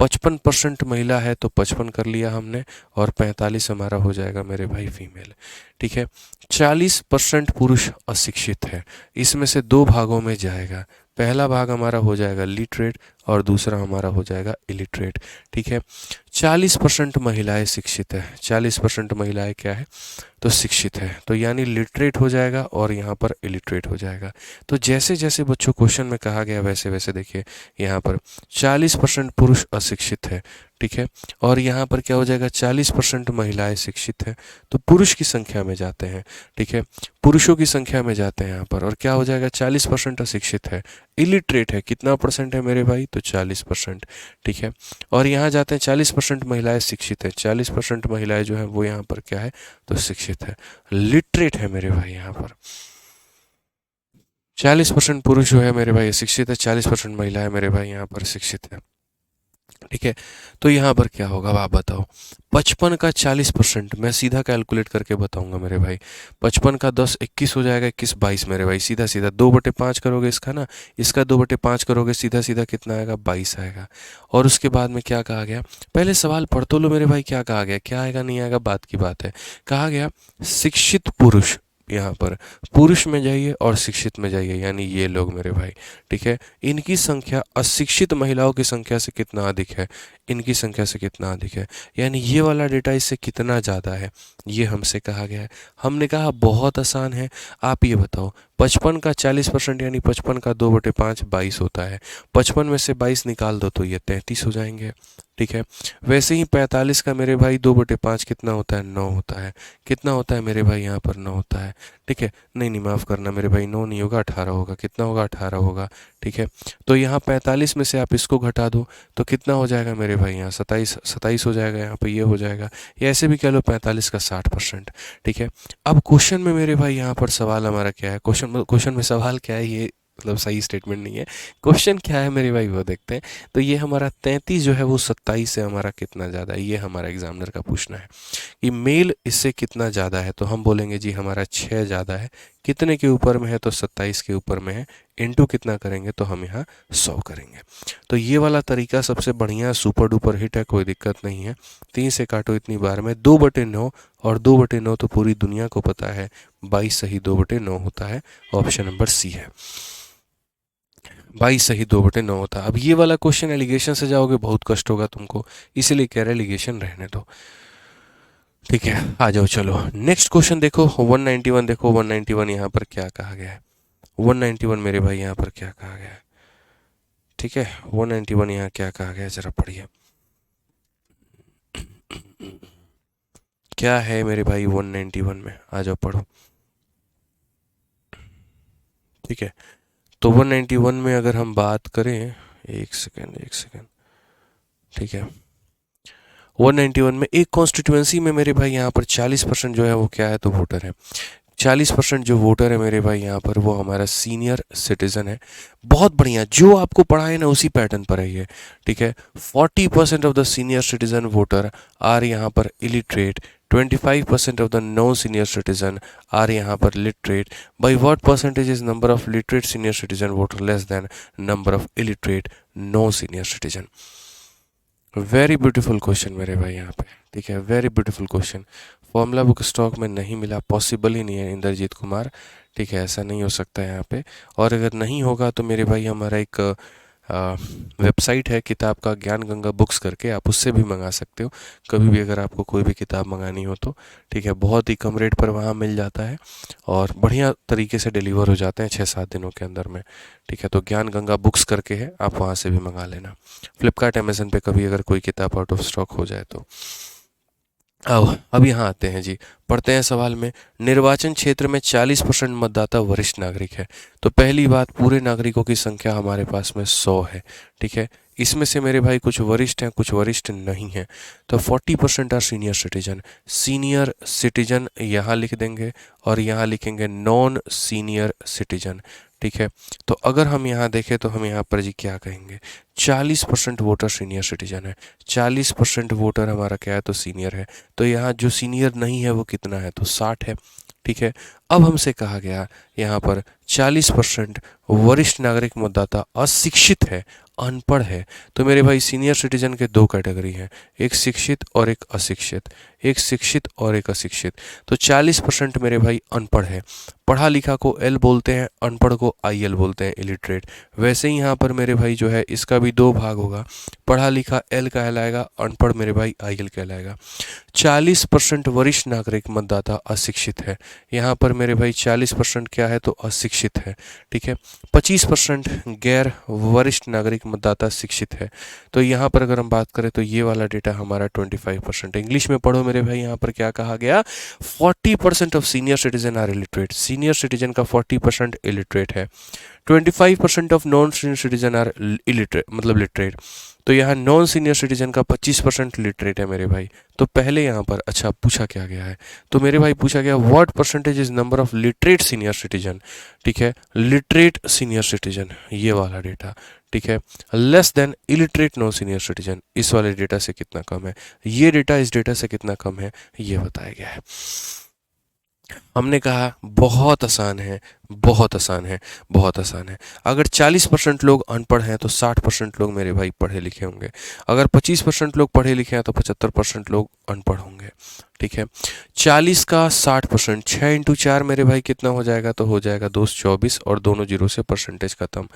55% महिला है तो 55 कर लिया हमने, और 45 हमारा हो जाएगा मेरे भाई फीमेल, ठीक है। 40% पुरुष अशिक्षित है, इसमें से दो भागों में जाएगा। पहला भाग हमारा हो जाएगा लिटरेट और दूसरा हमारा हो जाएगा इलिटरेट, ठीक है। 40% महिलाएं शिक्षित है, 40% महिलाएं क्या है, तो शिक्षित है, तो यानी लिटरेट हो जाएगा और यहाँ पर इलिटरेट हो जाएगा। तो जैसे जैसे बच्चों क्वेश्चन में कहा गया वैसे वैसे देखिए, यहाँ पर 40% पुरुष अशिक्षित है, ठीक है, और यहाँ पर क्या हो जाएगा 40% महिलाएं शिक्षित है, तो पुरुष की संख्या में जाते हैं, ठीक है, पुरुषों की संख्या में जाते हैं यहाँ पर, और क्या हो जाएगा 40% अशिक्षित है, इलिटरेट है, कितना परसेंट है मेरे भाई, तो 40%, ठीक है। और यहाँ जाते हैं 40% महिलाएं शिक्षित है, 40% महिलाएं जो है वो यहाँ पर क्या है, तो शिक्षित है, लिटरेट है मेरे भाई। यहाँ पर 40% पुरुष जो है मेरे भाई शिक्षित है, 40% महिला है मेरे भाई यहाँ पर शिक्षित है, ठीक है। तो यहाँ पर क्या होगा अब आप बताओ। 55 का 40% मैं सीधा कैलकुलेट करके बताऊंगा मेरे भाई। 55 का 10 21 हो जाएगा, 21 22 मेरे भाई, सीधा सीधा 2/5 करोगे इसका ना, इसका 2/5 करोगे, सीधा सीधा कितना आएगा 22 आएगा। और उसके बाद में क्या कहा गया, पहले सवाल पढ़ तो लो मेरे भाई, क्या कहा गया, क्या आएगा नहीं आएगा बात की बात है। कहा गया शिक्षित पुरुष, यहाँ पर पुरुष में जाइए और शिक्षित में जाइए, यानी ये लोग मेरे भाई, ठीक है, इनकी संख्या अशिक्षित महिलाओं की संख्या से कितना अधिक है, इनकी संख्या से कितना अधिक है, यानी ये वाला डेटा इससे कितना ज़्यादा है, ये हमसे कहा गया है। हमने कहा बहुत आसान है, आप ये बताओ 55 का 40% यानी 55 का 2/5 22 होता है, 55 में से 22 निकाल दो तो ये 33 हो जाएंगे, ठीक है। वैसे ही 45 का मेरे भाई 2/5 कितना होता है, 9 होता है, कितना होता है मेरे भाई यहाँ पर 9 होता है, ठीक है। नहीं माफ़ करना मेरे भाई, 9 नहीं होगा 18 होगा, कितना होगा 18 होगा, ठीक है। तो यहाँ 45 में से आप इसको घटा दो तो कितना हो जाएगा मेरे मेरे भाई यहाँ 27 हो जाएगा, यहाँ पे ये हो जाएगा, या ऐसे भी कह लो 45 का 60%। ठीक है, अब क्वेश्चन में मेरे भाई यहाँ पर सवाल हमारा क्या है, क्वेश्चन में सवाल क्या है, ये मतलब सही स्टेटमेंट नहीं है, क्वेश्चन क्या है मेरे भाई वो देखते हैं। तो ये हमारा 33 जो है वो 27 से हमारा कितना ज़्यादा है, ये हमारा एग्जामिनर का पूछना है कि मेल इससे कितना ज़्यादा है। तो हम बोलेंगे जी हमारा 6 ज़्यादा है, कितने के ऊपर में है, तो 27 के ऊपर में है, इनटू कितना करेंगे तो हम यहाँ 100 करेंगे। तो ये वाला तरीका सबसे बढ़िया सुपर डुपर हिट है, कोई दिक्कत नहीं है। 3 से काटो इतनी बार में, 2/9, और 2/9 तो पूरी दुनिया को पता है 22 सही 2/9 होता है, ऑप्शन नंबर सी है, 22 सही 2/9 होता है। अब ये वाला क्वेश्चन एलिगेशन से जाओगे बहुत कष्ट होगा तुमको, इसीलिए कह रहे एलिगेशन रहने दो। ठीक है, आ जाओ चलो नेक्स्ट क्वेश्चन देखो 191। देखो 191 यहाँ पर क्या कहा गया है, 191 मेरे भाई यहाँ पर क्या कहा गया है। ठीक है, 191 यहाँ क्या कहा गया है, जरा पढ़िए क्या है मेरे भाई 191 में, आ जाओ पढ़ो। ठीक है, तो 191 में अगर हम बात करें, एक सेकेंड, ठीक है, 191 में एक कॉन्स्टिट्यूएंसी में मेरे भाई यहाँ पर 40% जो है वो क्या है, तो वोटर है। 40% जो वोटर है मेरे भाई यहाँ पर वो हमारा सीनियर सिटीजन है। बहुत बढ़िया, जो आपको पढ़ा है ना उसी पैटर्न पर है ये। ठीक है, 40% of the senior citizen voter are यहाँ पर illiterate, 25% of the non senior citizen are यहाँ पर literate. By what percentage is number of literate senior citizen voter less than number of illiterate non senior citizen. Very beautiful question मेरे भाई यहाँ पे। ठीक है, very beautiful question. Formula book stock में नहीं मिला, पॉसिबल ही नहीं है इंद्रजीत कुमार। ठीक है, ऐसा नहीं हो सकता है यहाँ पे, और अगर नहीं होगा तो मेरे भाई हमारा एक वेबसाइट है किताब का, ज्ञान गंगा बुक्स करके, आप उससे भी मंगा सकते हो कभी भी अगर आपको कोई भी किताब मंगानी हो तो। ठीक है, बहुत ही कम रेट पर वहाँ मिल जाता है और बढ़िया तरीके से डिलीवर हो जाते हैं 6-7 दिनों के अंदर में। ठीक है, तो ज्ञान गंगा बुक्स करके है, आप वहाँ से भी मंगा लेना। फ्लिपकार्ट अमेजन पे कभी अगर कोई किताब आउट ऑफ स्टॉक हो जाए तो। आओ अब यहाँ आते हैं जी, पढ़ते हैं सवाल में। निर्वाचन क्षेत्र में 40% मतदाता वरिष्ठ नागरिक है। तो पहली बात, पूरे नागरिकों की संख्या हमारे पास में 100 है। ठीक है, इसमें से मेरे भाई कुछ वरिष्ठ हैं, कुछ वरिष्ठ नहीं हैं। तो 40% are senior citizen. Senior citizen यहाँ लिख देंगे और यहाँ लिखेंगे नॉन सीनियर सिटीजन। ठीक है, तो अगर हम यहाँ देखें तो हम यहाँ पर जी क्या कहेंगे, 40% वोटर सीनियर सिटीजन है, 40% वोटर हमारा क्या है, तो सीनियर है। तो यहाँ जो सीनियर नहीं है वो कितना है, तो 60 है। ठीक है, अब हमसे कहा गया यहाँ पर 40% वरिष्ठ नागरिक मतदाता अशिक्षित है, अनपढ़ है। तो मेरे भाई सीनियर सिटीजन के दो कैटेगरी हैं, एक शिक्षित और एक अशिक्षित, एक शिक्षित और एक अशिक्षित। तो 40% मेरे भाई अनपढ़ है। पढ़ा लिखा को एल बोलते हैं, अनपढ़ को IL बोलते हैं, इलिटरेट। वैसे ही यहाँ पर मेरे भाई जो है इसका भी दो भाग होगा, पढ़ा लिखा L कहलाएगा, अनपढ़ मेरे भाई IL कहलाएगा। 40% वरिष्ठ नागरिक मतदाता अशिक्षित है। यहाँ पर मेरे भाई 40% क्या है, तो अशिक्षित है। ठीक है, 25% गैर वरिष्ठ नागरिक मतदाता शिक्षित है। तो यहाँ पर अगर हम बात करें तो ये वाला डेटा हमारा 25%। इंग्लिश में पढ़ो मेरे भाई, यहाँ पर क्या कहा गया, 40% of senior citizen are illiterate. Senior citizen का 40% इलिटरेट है। 25% of non senior citizen are illiterate, मतलब लिटरेट। तो यहाँ नॉन सीनियर सिटीजन का 25% लिटरेट है मेरे भाई। तो पहले यहाँ पर अच्छा पूछा क्या गया है, तो मेरे भाई पूछा गया what percentage is number of literate senior citizen. ठीक है, लिटरेट सीनियर सिटीजन ये वाला डेटा। ठीक है, less than illiterate non senior citizen, इस वाले डेटा से कितना कम है, ये डेटा इस डेटा से कितना कम है, ये बताया गया है। हमने कहा बहुत आसान है, बहुत आसान है, बहुत आसान है। अगर 40% लोग अनपढ़ हैं तो 60% लोग मेरे भाई पढ़े लिखे होंगे। अगर 25% लोग पढ़े लिखे हैं तो 75% लोग अनपढ़ होंगे। ठीक है, 40 का 60%, 6 इंटू 4 मेरे भाई कितना हो जाएगा, तो हो जाएगा 224 और दोनों जीरो से परसेंटेज खत्म।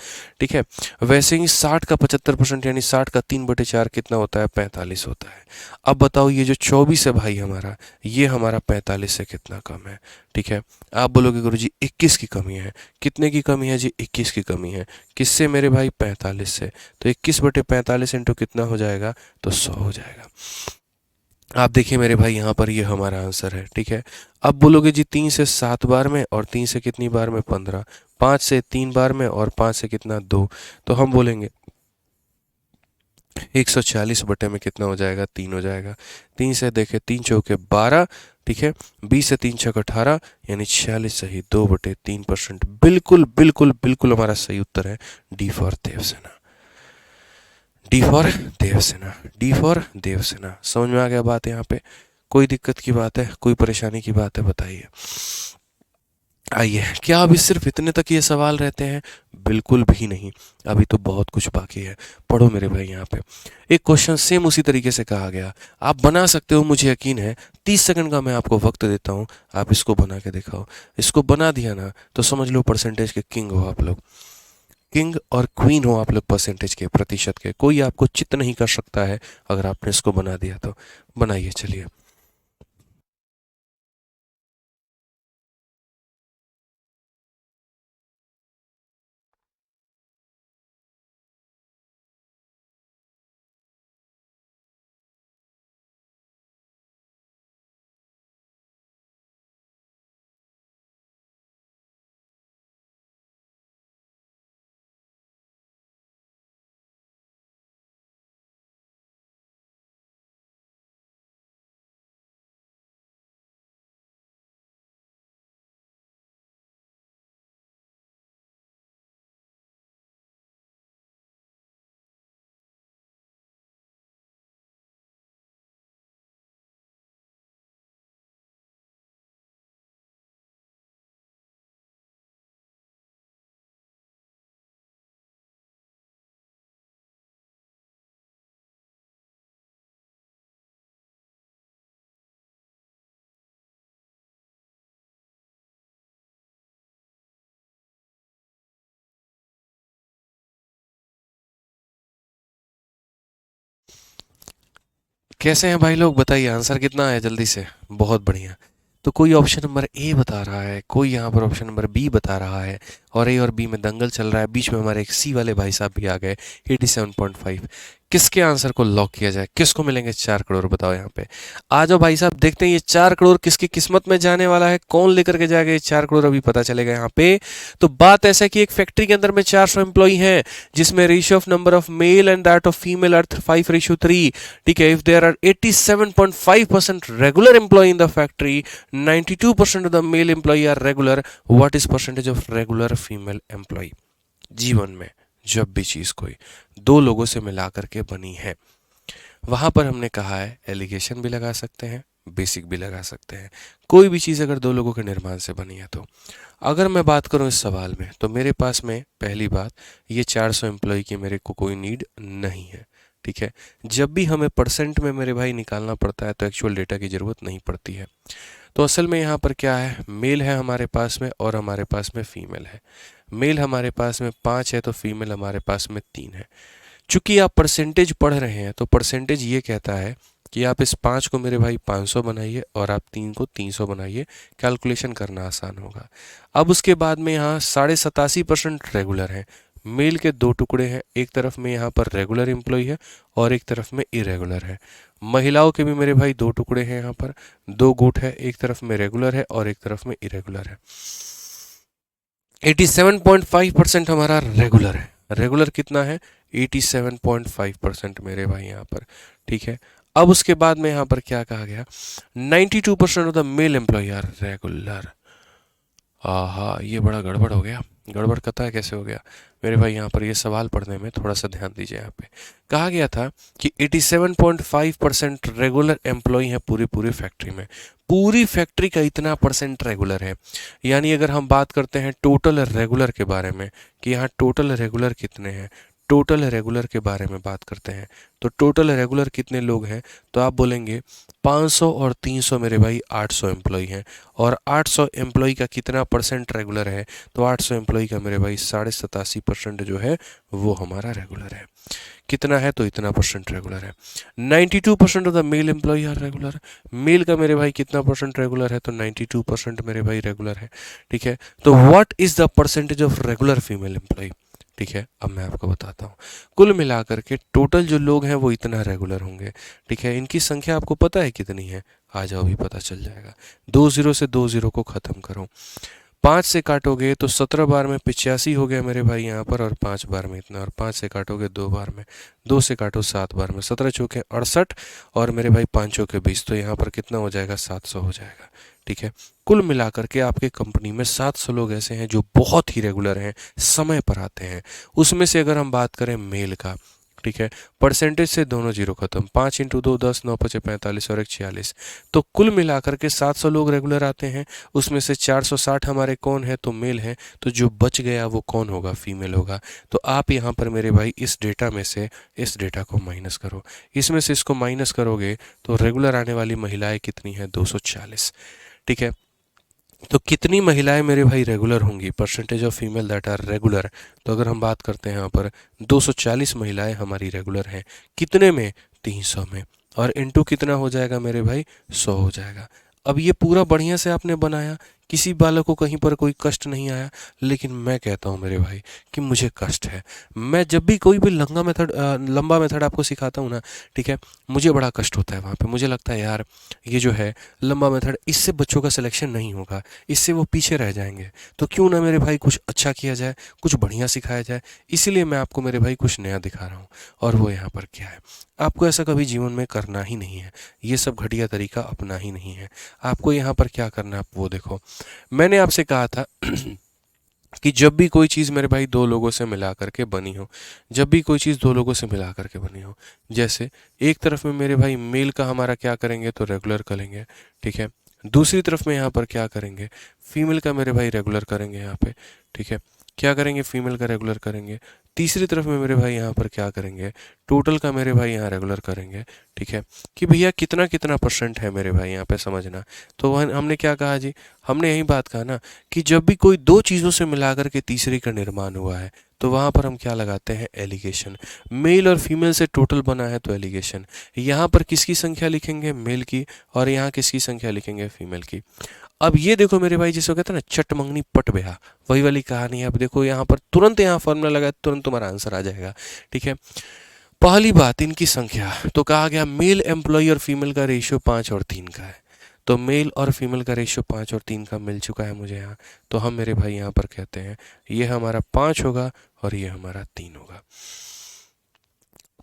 ठीक है, वैसे ही 60 का 75% यानी 60 का 3/4 कितना होता है, 45 होता है। अब बताओ ये जो 24 है भाई हमारा, ये हमारा 45 से कितना कम है। ठीक है, आप बोलोगे गुरुजी 21 की कमी है। कितने की कमी है जी, 21 की कमी है। किससे मेरे भाई, 45 से। तो 21/45 इंटू कितना हो जाएगा, तो 100 हो जाएगा। आप देखिए मेरे भाई यहाँ पर ये हमारा आंसर है। ठीक है, अब बोलोगे जी 3 से 7 बार में और 3 से कितनी बार में, 15, 5 से 3 बार में और 5 से कितना, 2। तो हम बोलेंगे 140 बटे में कितना हो जाएगा, 3 हो जाएगा। 3 से देखे 3 चौके 12, ठीक है। 20 से 3 छक 18, यानी 46 सही 2/3%। बिल्कुल बिल्कुल बिल्कुल हमारा सही उत्तर है D for Devsena. D for Devsena, D for Devsena. समझ में आ गया बात? यहाँ पे कोई दिक्कत की बात है, कोई परेशानी की बात है, बताइए। आइए, क्या अभी सिर्फ इतने तक ये सवाल रहते हैं? बिल्कुल भी नहीं, अभी तो बहुत कुछ बाकी है। पढ़ो मेरे भाई, यहाँ पे एक क्वेश्चन सेम उसी तरीके से कहा गया, आप बना सकते हो, मुझे यकीन है। 30 सेकंड का मैं आपको वक्त देता हूँ, आप इसको बना के दिखाओ। इसको बना दिया ना तो समझ लो परसेंटेज के किंग हो आप लोग, किंग और क्वीन हो आप लोग परसेंटेज के, प्रतिशत के। कोई आपको चित नहीं कर सकता है अगर आपने इसको बना दिया तो। बनाइए, चलिए। कैसे हैं भाई लोग, बताइए आंसर कितना है जल्दी से। बहुत बढ़िया। तो कोई ऑप्शन नंबर ए बता रहा है, कोई यहाँ पर ऑप्शन नंबर बी बता रहा है, और ए और बी में दंगल चल रहा है। बीच में हमारे एक सी वाले भाई साहब भी आ गए, 87.5। किसके आंसर को लॉक किया जाए, किसको मिलेंगे 4 करोड़, बताओ यहाँ पे। आ जाओ भाई साहब, देखते हैं ये 4 करोड़ किसकी किस्मत में जाने वाला है, कौन लेकर के जाएगा ये 4 करोड़, अभी पता चलेगा यहाँ पे। तो बात ऐसा है कि एक फैक्ट्री के अंदर में 400 एम्प्लॉई हैं, जिसमें ratio of number of male and that of female are 5:3। ठीक है, if there are 87.5% regular employ in the factory, 92% of the male employee are regular, what is percentage of regular female employee? जीवन में जब भी चीज कोई दो लोगों से मिला करके बनी है, वहां पर हमने कहा है एलिगेशन भी लगा सकते हैं, बेसिक भी लगा सकते हैं। कोई भी चीज अगर दो लोगों के निर्माण से बनी है तो। अगर मैं बात करूं इस सवाल में, तो मेरे पास में पहली बात, ये 400 एम्प्लॉय की मेरे को कोई नीड नहीं है। ठीक है, जब भी हमें परसेंट में मेरे भाई निकालना पड़ता है तो एक्चुअल डेटा की ज़रूरत नहीं पड़ती है। तो असल में यहाँ पर क्या है, मेल है हमारे पास में और हमारे पास में फीमेल है। मेल हमारे पास में 5 है तो फीमेल हमारे पास में 3 है। चूंकि आप परसेंटेज पढ़ रहे हैं तो परसेंटेज ये कहता है कि आप इस 5 को मेरे भाई 500 बनाइए और आप 3 को 300 बनाइए, कैलकुलेशन करना आसान होगा। अब उसके बाद में यहाँ 87.5% रेगुलर है। मेल के 2 टुकड़े हैं, एक तरफ में यहाँ पर रेगुलर एम्प्लॉय है और एक तरफ में इरेगुलर है। महिलाओं के भी मेरे भाई 2 टुकड़े हैं, यहाँ पर 2 गुट है, एक तरफ में रेगुलर है और एक तरफ में इरेगुलर है। 87.5% हमारा रेगुलर है। रेगुलर कितना है, 87.5% मेरे भाई यहाँ पर। ठीक है, अब उसके बाद में यहाँ पर क्या कहा गया, 92% of the male employ are regular. आहा, ये बड़ा गड़बड़ हो गया। गड़बड़ पता है कैसे हो गया मेरे भाई, यहाँ पर ये सवाल पढ़ने में थोड़ा सा ध्यान दीजिए। यहाँ पे कहा गया था कि 87.5% रेगुलर एम्प्लॉय है पूरी पूरी फैक्ट्री में। पूरी फैक्ट्री का इतना परसेंट रेगुलर है, यानी अगर हम बात करते हैं टोटल रेगुलर के बारे में कि यहाँ टोटल रेगुलर कितने हैं, टोटल रेगुलर के बारे में बात करते हैं तो टोटल रेगुलर कितने लोग हैं, तो आप बोलेंगे 500 और 300 मेरे भाई 800 एम्प्लॉय हैं। और 800 एम्प्लॉय का कितना परसेंट रेगुलर है, तो 800 एम्प्लॉय का मेरे भाई 87.5% जो है वो हमारा रेगुलर है। कितना है, तो इतना परसेंट रेगुलर है। 92% of the male employ are regular. Male का मेरे भाई कितना परसेंट रेगुलर है, तो 92% मेरे भाई रेगुलर है। ठीक है, तो what is the percentage of regular female employ. ठीक है, अब मैं आपको बताता हूँ। कुल मिलाकर के टोटल जो लोग हैं वो इतना रेगुलर होंगे। ठीक है, इनकी संख्या आपको पता है कितनी है, आ जाओ भी पता चल जाएगा। 2 0 से 2 0 को ख़त्म करो। 5 से काटोगे तो 17 बार में 85 हो गया मेरे भाई यहाँ पर, और 5 बार में इतना, और 5 से काटोगे 2 बार में, 2 से काटो 7 बार में, 17 चौके 68, और मेरे भाई 5 चौके 20, तो यहाँ पर कितना हो जाएगा, 700 हो जाएगा। ठीक है, कुल मिलाकर के आपके कंपनी में 700 लोग ऐसे हैं जो बहुत ही रेगुलर हैं, समय पर आते हैं। उसमें से अगर हम बात करें मेल का, ठीक है, परसेंटेज से दोनों जीरो खत्म, 5 इंटू 2 10, 9 पचे 45 और 1 46, तो कुल मिलाकर के 700 लोग रेगुलर आते हैं। उसमें से 460 हमारे कौन है, तो मेल है, तो जो बच गया वो कौन होगा, फीमेल होगा। तो आप यहाँ पर मेरे भाई इस डेटा में से इस डेटा को माइनस करो, इसमें से इसको माइनस करोगे तो रेगुलर आने वाली महिलाएं कितनी है, 240। ठीक है, तो कितनी महिलाएं मेरे भाई रेगुलर होंगी, percentage of female that are regular, तो अगर हम बात करते हैं यहाँ पर 240 महिलाएं हमारी रेगुलर हैं, कितने में, 300 में, और इनटू कितना हो जाएगा मेरे भाई, 100 हो जाएगा। अब ये पूरा बढ़िया से आपने बनाया, किसी बालक को कहीं पर कोई कष्ट नहीं आया, लेकिन मैं कहता हूँ मेरे भाई कि मुझे कष्ट है। मैं जब भी कोई भी लंबा मेथड आपको सिखाता हूँ ना, ठीक है, मुझे बड़ा कष्ट होता है वहाँ पे, मुझे लगता है यार ये जो है लंबा मेथड, इससे बच्चों का सिलेक्शन नहीं होगा, इससे वो पीछे रह जाएंगे, तो क्यों ना मेरे भाई कुछ अच्छा किया जाए, कुछ बढ़िया सिखाया जाए। इसीलिए मैं आपको मेरे भाई कुछ नया दिखा रहा हूँ, और वो यहाँ पर क्या है, आपको ऐसा कभी जीवन में करना ही नहीं है, ये सब घटिया तरीका अपना ही नहीं है। आपको यहाँ पर क्या करना है, आप वो देखो। मैंने आपसे कहा था कि जब भी कोई चीज़ मेरे भाई दो लोगों से मिला करके बनी हो, जब भी कोई चीज़ दो लोगों से मिला करके बनी हो, जैसे एक तरफ में मेरे भाई मेल का हमारा क्या करेंगे, तो रेगुलर करेंगे, ठीक है, दूसरी तरफ में यहाँ पर क्या करेंगे, फीमेल का मेरे भाई रेगुलर करेंगे यहाँ पे, ठीक है, क्या करेंगे, फीमेल का रेगुलर करेंगे। तीसरी तरफ में मेरे भाई यहाँ पर क्या करेंगे, टोटल का मेरे भाई यहाँ रेगुलर करेंगे। ठीक है, कि भैया कितना कितना परसेंट है मेरे भाई यहाँ पे समझना। तो हमने क्या कहा जी, हमने यही बात कहा ना कि जब भी कोई दो चीज़ों से मिलाकर के तीसरे का निर्माण हुआ है, तो वहाँ पर हम क्या लगाते हैं, एलिगेशन। मेल और फीमेल से टोटल बना है तो एलिगेशन। यहाँ पर किसकी संख्या लिखेंगे, मेल की, और यहाँ किसकी संख्या लिखेंगे, फीमेल की। अब ये देखो मेरे भाई, जिसको कहते हैं ना चट मंगनी पट ब्याह, वही वाली कहानी है। अब देखो यहाँ पर तुरंत यहाँ फॉर्मूला लगा, तुरंत तुम्हारा आंसर आ जाएगा। ठीक है, पहली बात इनकी संख्या, तो कहा गया मेल एम्प्लॉय और फीमेल का रेशियो 5 और 3 का है, तो मेल और फीमेल का रेशियो 5 और 3 का मिल चुका है मुझे यहाँ। तो हम मेरे भाई यहाँ पर कहते हैं ये हमारा 5 होगा और ये हमारा 3 होगा।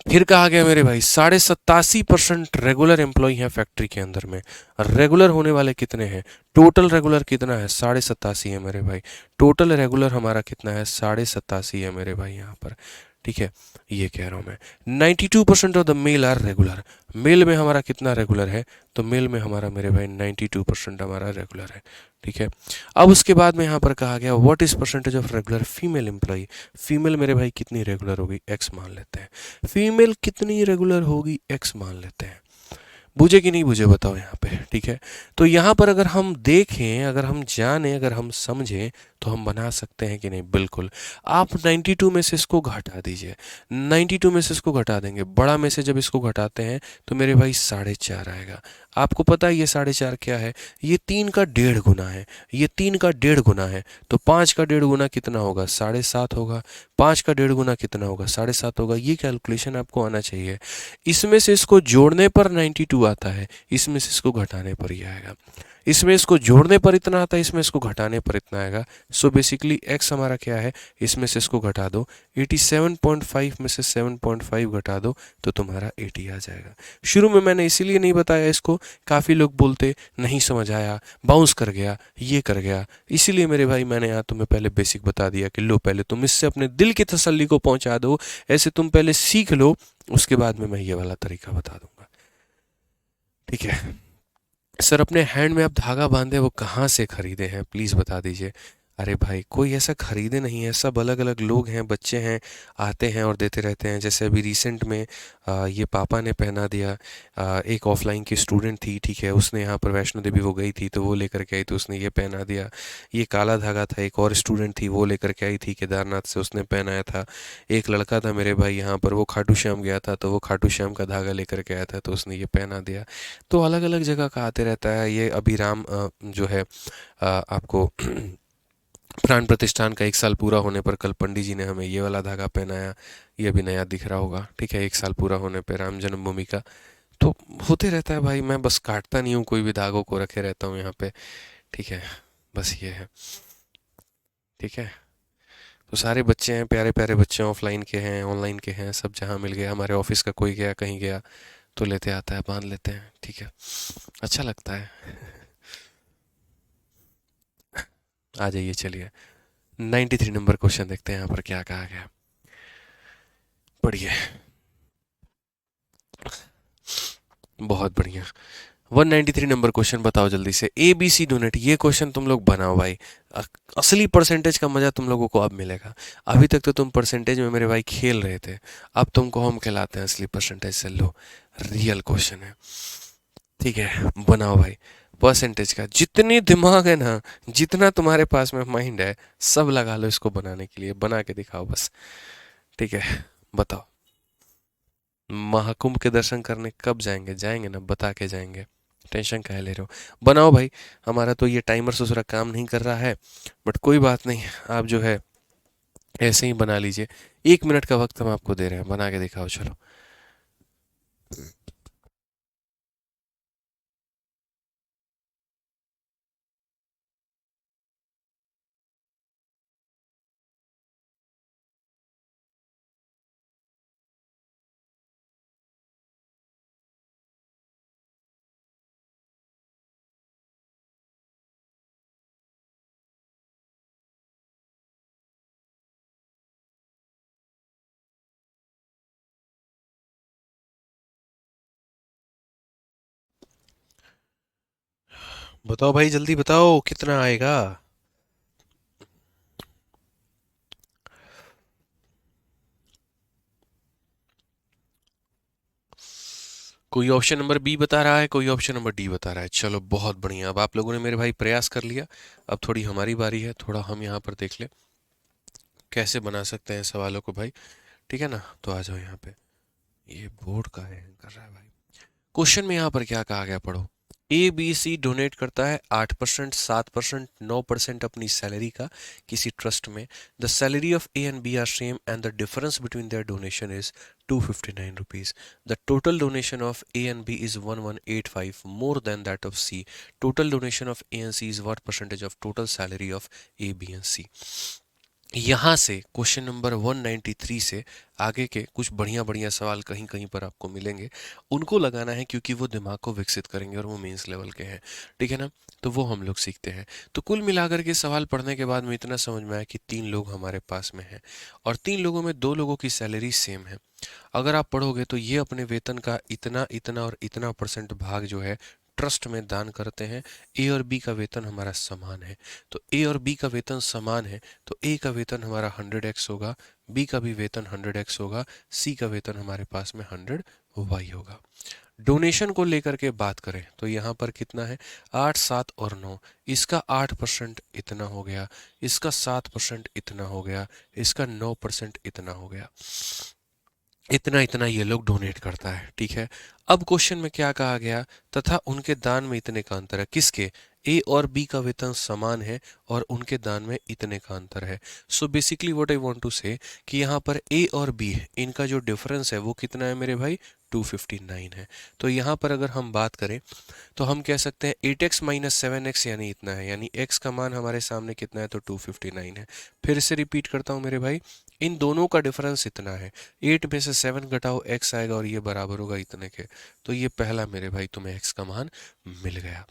फिर कहा गया मेरे भाई 87.5% रेगुलर एम्प्लॉय हैं फैक्ट्री के अंदर में। रेगुलर होने वाले कितने हैं, टोटल रेगुलर कितना है, 87.5 है मेरे भाई। टोटल रेगुलर हमारा कितना है, 87.5 है मेरे भाई यहाँ पर। ठीक है, ये कह रहा हूँ मैं। 92% of the male are regular. Male में हमारा कितना रेगुलर है, तो मेल में हमारा मेरे भाई 92% हमारा रेगुलर है। ठीक है, अब उसके बाद में यहाँ पर कहा गया what is percentage of regular female employ. Female मेरे भाई कितनी रेगुलर होगी, एक्स मान लेते हैं। फीमेल कितनी रेगुलर होगी, एक्स मान लेते हैं। बुझे कि नहीं बुझे बताओ यहाँ पे। ठीक है, तो यहाँ पर अगर हम देखें, अगर हम जानें, अगर हम समझें, तो हम बना सकते हैं कि नहीं, बिल्कुल। आप 92 में से इसको घटा दीजिए, 92 में से इसको घटा देंगे, बड़ा में से जब इसको घटाते हैं तो मेरे भाई 4.5 आएगा। आपको पता है ये 4.5 क्या है, ये 3 का 1.5 गुना है, ये 3 का 1.5 गुना है, तो 5 का 1.5 गुना कितना होगा, 7.5 होगा। 5 का 1.5 गुना कितना होगा, 7.5 होगा। ये कैलकुलेशन आपको आना चाहिए। इसमें से इसको जोड़ने पर 92 आता है, इसमें से इसको घटाने पर ही आएगा। इसमें इसको जोड़ने पर इतना आता है, इसमें इसको घटाने पर इतना आएगा। सो बेसिकली x हमारा क्या है, इसमें से इसको घटा दो, 87.5 में से 7.5 घटा दो तो तुम्हारा 80 आ जाएगा। शुरू में मैंने इसीलिए नहीं बताया इसको, काफ़ी लोग बोलते नहीं समझ आया, बाउंस कर गया, ये कर गया, इसीलिए मेरे भाई मैंने यहाँ तुम्हें पहले बेसिक बता दिया कि लो पहले तुम इससे अपने दिल की तसल्ली को पहुँचा दो, ऐसे तुम पहले सीख लो, उसके बाद में मैं ये वाला तरीका बता दूंगा। ठीक है सर, अपने हैंड में आप धागा बांधे वो कहाँ से खरीदे हैं, प्लीज़ बता दीजिए। अरे भाई कोई ऐसा खरीदे नहीं है, सब अलग अलग लोग हैं, बच्चे हैं, आते हैं और देते रहते हैं। जैसे अभी रिसेंट में ये पापा ने पहना दिया। एक ऑफलाइन की स्टूडेंट थी, ठीक है, उसने यहाँ पर वैष्णो देवी वो गई थी तो वो लेकर के आई, तो उसने ये पहना दिया। ये काला धागा था, एक और स्टूडेंट थी वो लेकर के आई थी केदारनाथ से, उसने पहनाया था। एक लड़का था मेरे भाई यहाँ पर, वो खाटू श्याम गया था तो वो खाटू श्याम का धागा लेकर के आया था तो उसने ये पहना दिया। तो अलग अलग जगह का आते रहता है। ये अभिराम जो है आपको प्राण प्रतिष्ठान का 1 साल पूरा होने पर कल पंडित जी ने हमें ये वाला धागा पहनाया, ये भी नया दिख रहा होगा। ठीक है, 1 साल पूरा होने पर राम जन्मभूमि का। तो होते रहता है भाई, मैं बस काटता नहीं हूँ, कोई भी धागों को रखे रहता हूँ यहाँ पे। ठीक है, बस ये है। ठीक है। तो सारे बच्चे हैं, प्यारे प्यारे बच्चे, ऑफलाइन के हैं, ऑनलाइन के हैं, सब जहाँ मिल गया। हमारे ऑफिस का कोई गया, कहीं गया तो लेते आता है, बांध लेते हैं। ठीक है, अच्छा लगता है। आ जाइए, चलिए 93 नंबर क्वेश्चन देखते हैं यहाँ पर क्या कहा गया। पढ़िए। बहुत बढ़िया। 193 नंबर क्वेश्चन बताओ जल्दी से। ए बी सी डोनेट, ये क्वेश्चन तुम लोग बनाओ भाई। अ- असली परसेंटेज का मजा तुम लोगों को अब मिलेगा। अभी तक तो तुम परसेंटेज में मेरे भाई खेल रहे थे, अब तुमको हम खिलाते हैं असली परसेंटेज से। लो, रियल क्वेश्चन है। ठीक है, बनाओ भाई। परसेंटेज का जितनी दिमाग है ना, जितना तुम्हारे पास में माइंड है, सब लगा लो इसको बनाने के लिए। बना के दिखाओ बस। ठीक है, बताओ। महाकुंभ के दर्शन करने कब जाएंगे? जाएंगे ना, बता के जाएंगे। टेंशन काहे ले रहे हो? बनाओ भाई। हमारा तो ये टाइमर दूसरा काम नहीं कर रहा है, बट कोई बात नहीं। आप जो है ऐसे ही बना लीजिए। 1 मिनट का वक्त हम आपको दे रहे हैं, बना के दिखाओ, चलो। बताओ भाई, जल्दी बताओ कितना आएगा। कोई ऑप्शन नंबर बी बता रहा है, कोई ऑप्शन नंबर डी बता रहा है। चलो बहुत बढ़िया, अब आप लोगों ने मेरे भाई प्रयास कर लिया। अब थोड़ी हमारी बारी है, थोड़ा हम यहाँ पर देख ले कैसे बना सकते हैं सवालों को भाई। ठीक है ना, तो आ जाओ यहाँ पे। ये बोर्ड का है कर रहा है भाई। क्वेश्चन में यहाँ पर क्या कहा गया, पढ़ो। ए बी सी डोनेट करता है 8%, 7%, 9% अपनी सैलरी का किसी ट्रस्ट में। The salary of A and B are same and the difference between their donation is 259 rupees. The total donation of A and B is 1185 more than that of C. Total donation of A and C is what percentage of total salary of A B and C. यहाँ से question number 193 से आगे के कुछ बढ़िया बढ़िया सवाल कहीं कहीं पर आपको मिलेंगे। उनको लगाना है, क्योंकि वो दिमाग को विकसित करेंगे और वो मेंस लेवल के हैं। ठीक है ना, तो वो हम लोग सीखते हैं। तो कुल मिलाकर के सवाल पढ़ने के बाद में इतना समझ में आया कि 3 लोग हमारे पास में हैं, और 3 लोगों में 2 लोगों की सैलरी सेम है। अगर आप पढ़ोगे तो ये अपने वेतन का इतना इतना और इतना परसेंट भाग जो है ट्रस्ट में दान करते हैं। ए और बी का वेतन हमारा समान है, तो ए और बी का वेतन समान है, तो ए का वेतन हमारा 100x होगा, बी का भी वेतन 100x होगा, सी का वेतन हमारे पास में 100y होगा। डोनेशन को लेकर के बात करें तो यहाँ पर कितना है, 8, 7 और 9। इसका 8% इतना हो गया, इसका 7% इतना हो गया, इसका 9% इतना हो गया। इतना इतना ये लोग डोनेट करता है। ठीक है, अब क्वेश्चन में क्या कहा गया, तथा उनके दान में इतने का अंतर है। किसके? ए और बी का वेतन समान है और उनके दान में इतने का अंतर है। So basically what I want to say कि यहाँ पर ए और बी इनका जो डिफरेंस है वो कितना है मेरे भाई, 259 है। तो यहाँ पर अगर हम बात करें तो हम कह सकते हैं 8x माइनस 7x यानी इतना है, यानी x का मान हमारे सामने कितना है, तो 259 है। फिर से रिपीट करता हूँ मेरे भाई, इन दोनों का डिफरेंस इतना है। 8 में से 7 घटाओ, x आएगा और ये बराबर होगा इतने के। तो ये पहला मेरे भाई तुम्हें x का मान मिल गया।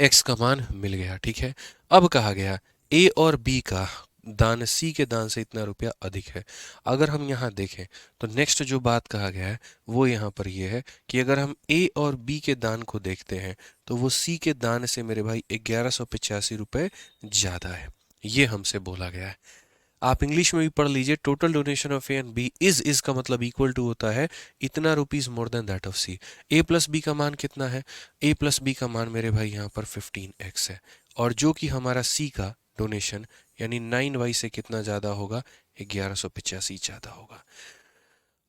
x का मान मिल गया। ठीक है, अब कहा गया a और b का दान c के दान से इतना रुपया अधिक है। अगर हम यहाँ देखें तो नेक्स्ट जो बात कहा गया है वो यहाँ पर ये है कि अगर हम a और b के दान को देखते हैं तो वो c के दान से मेरे भाई 1185 रुपये ज़्यादा है। ये हमसे बोला गया है। आप इंग्लिश में भी पढ़ लीजिए, total donation of A and B is का मतलब इक्वल टू होता है इतना rupees more than that of C. A plus B का मान कितना है? ए प्लस बी का मान मेरे भाई यहाँ पर 15x है, और जो कि हमारा सी का डोनेशन यानी 9y से कितना ज़्यादा होगा, 1185 ज़्यादा होगा।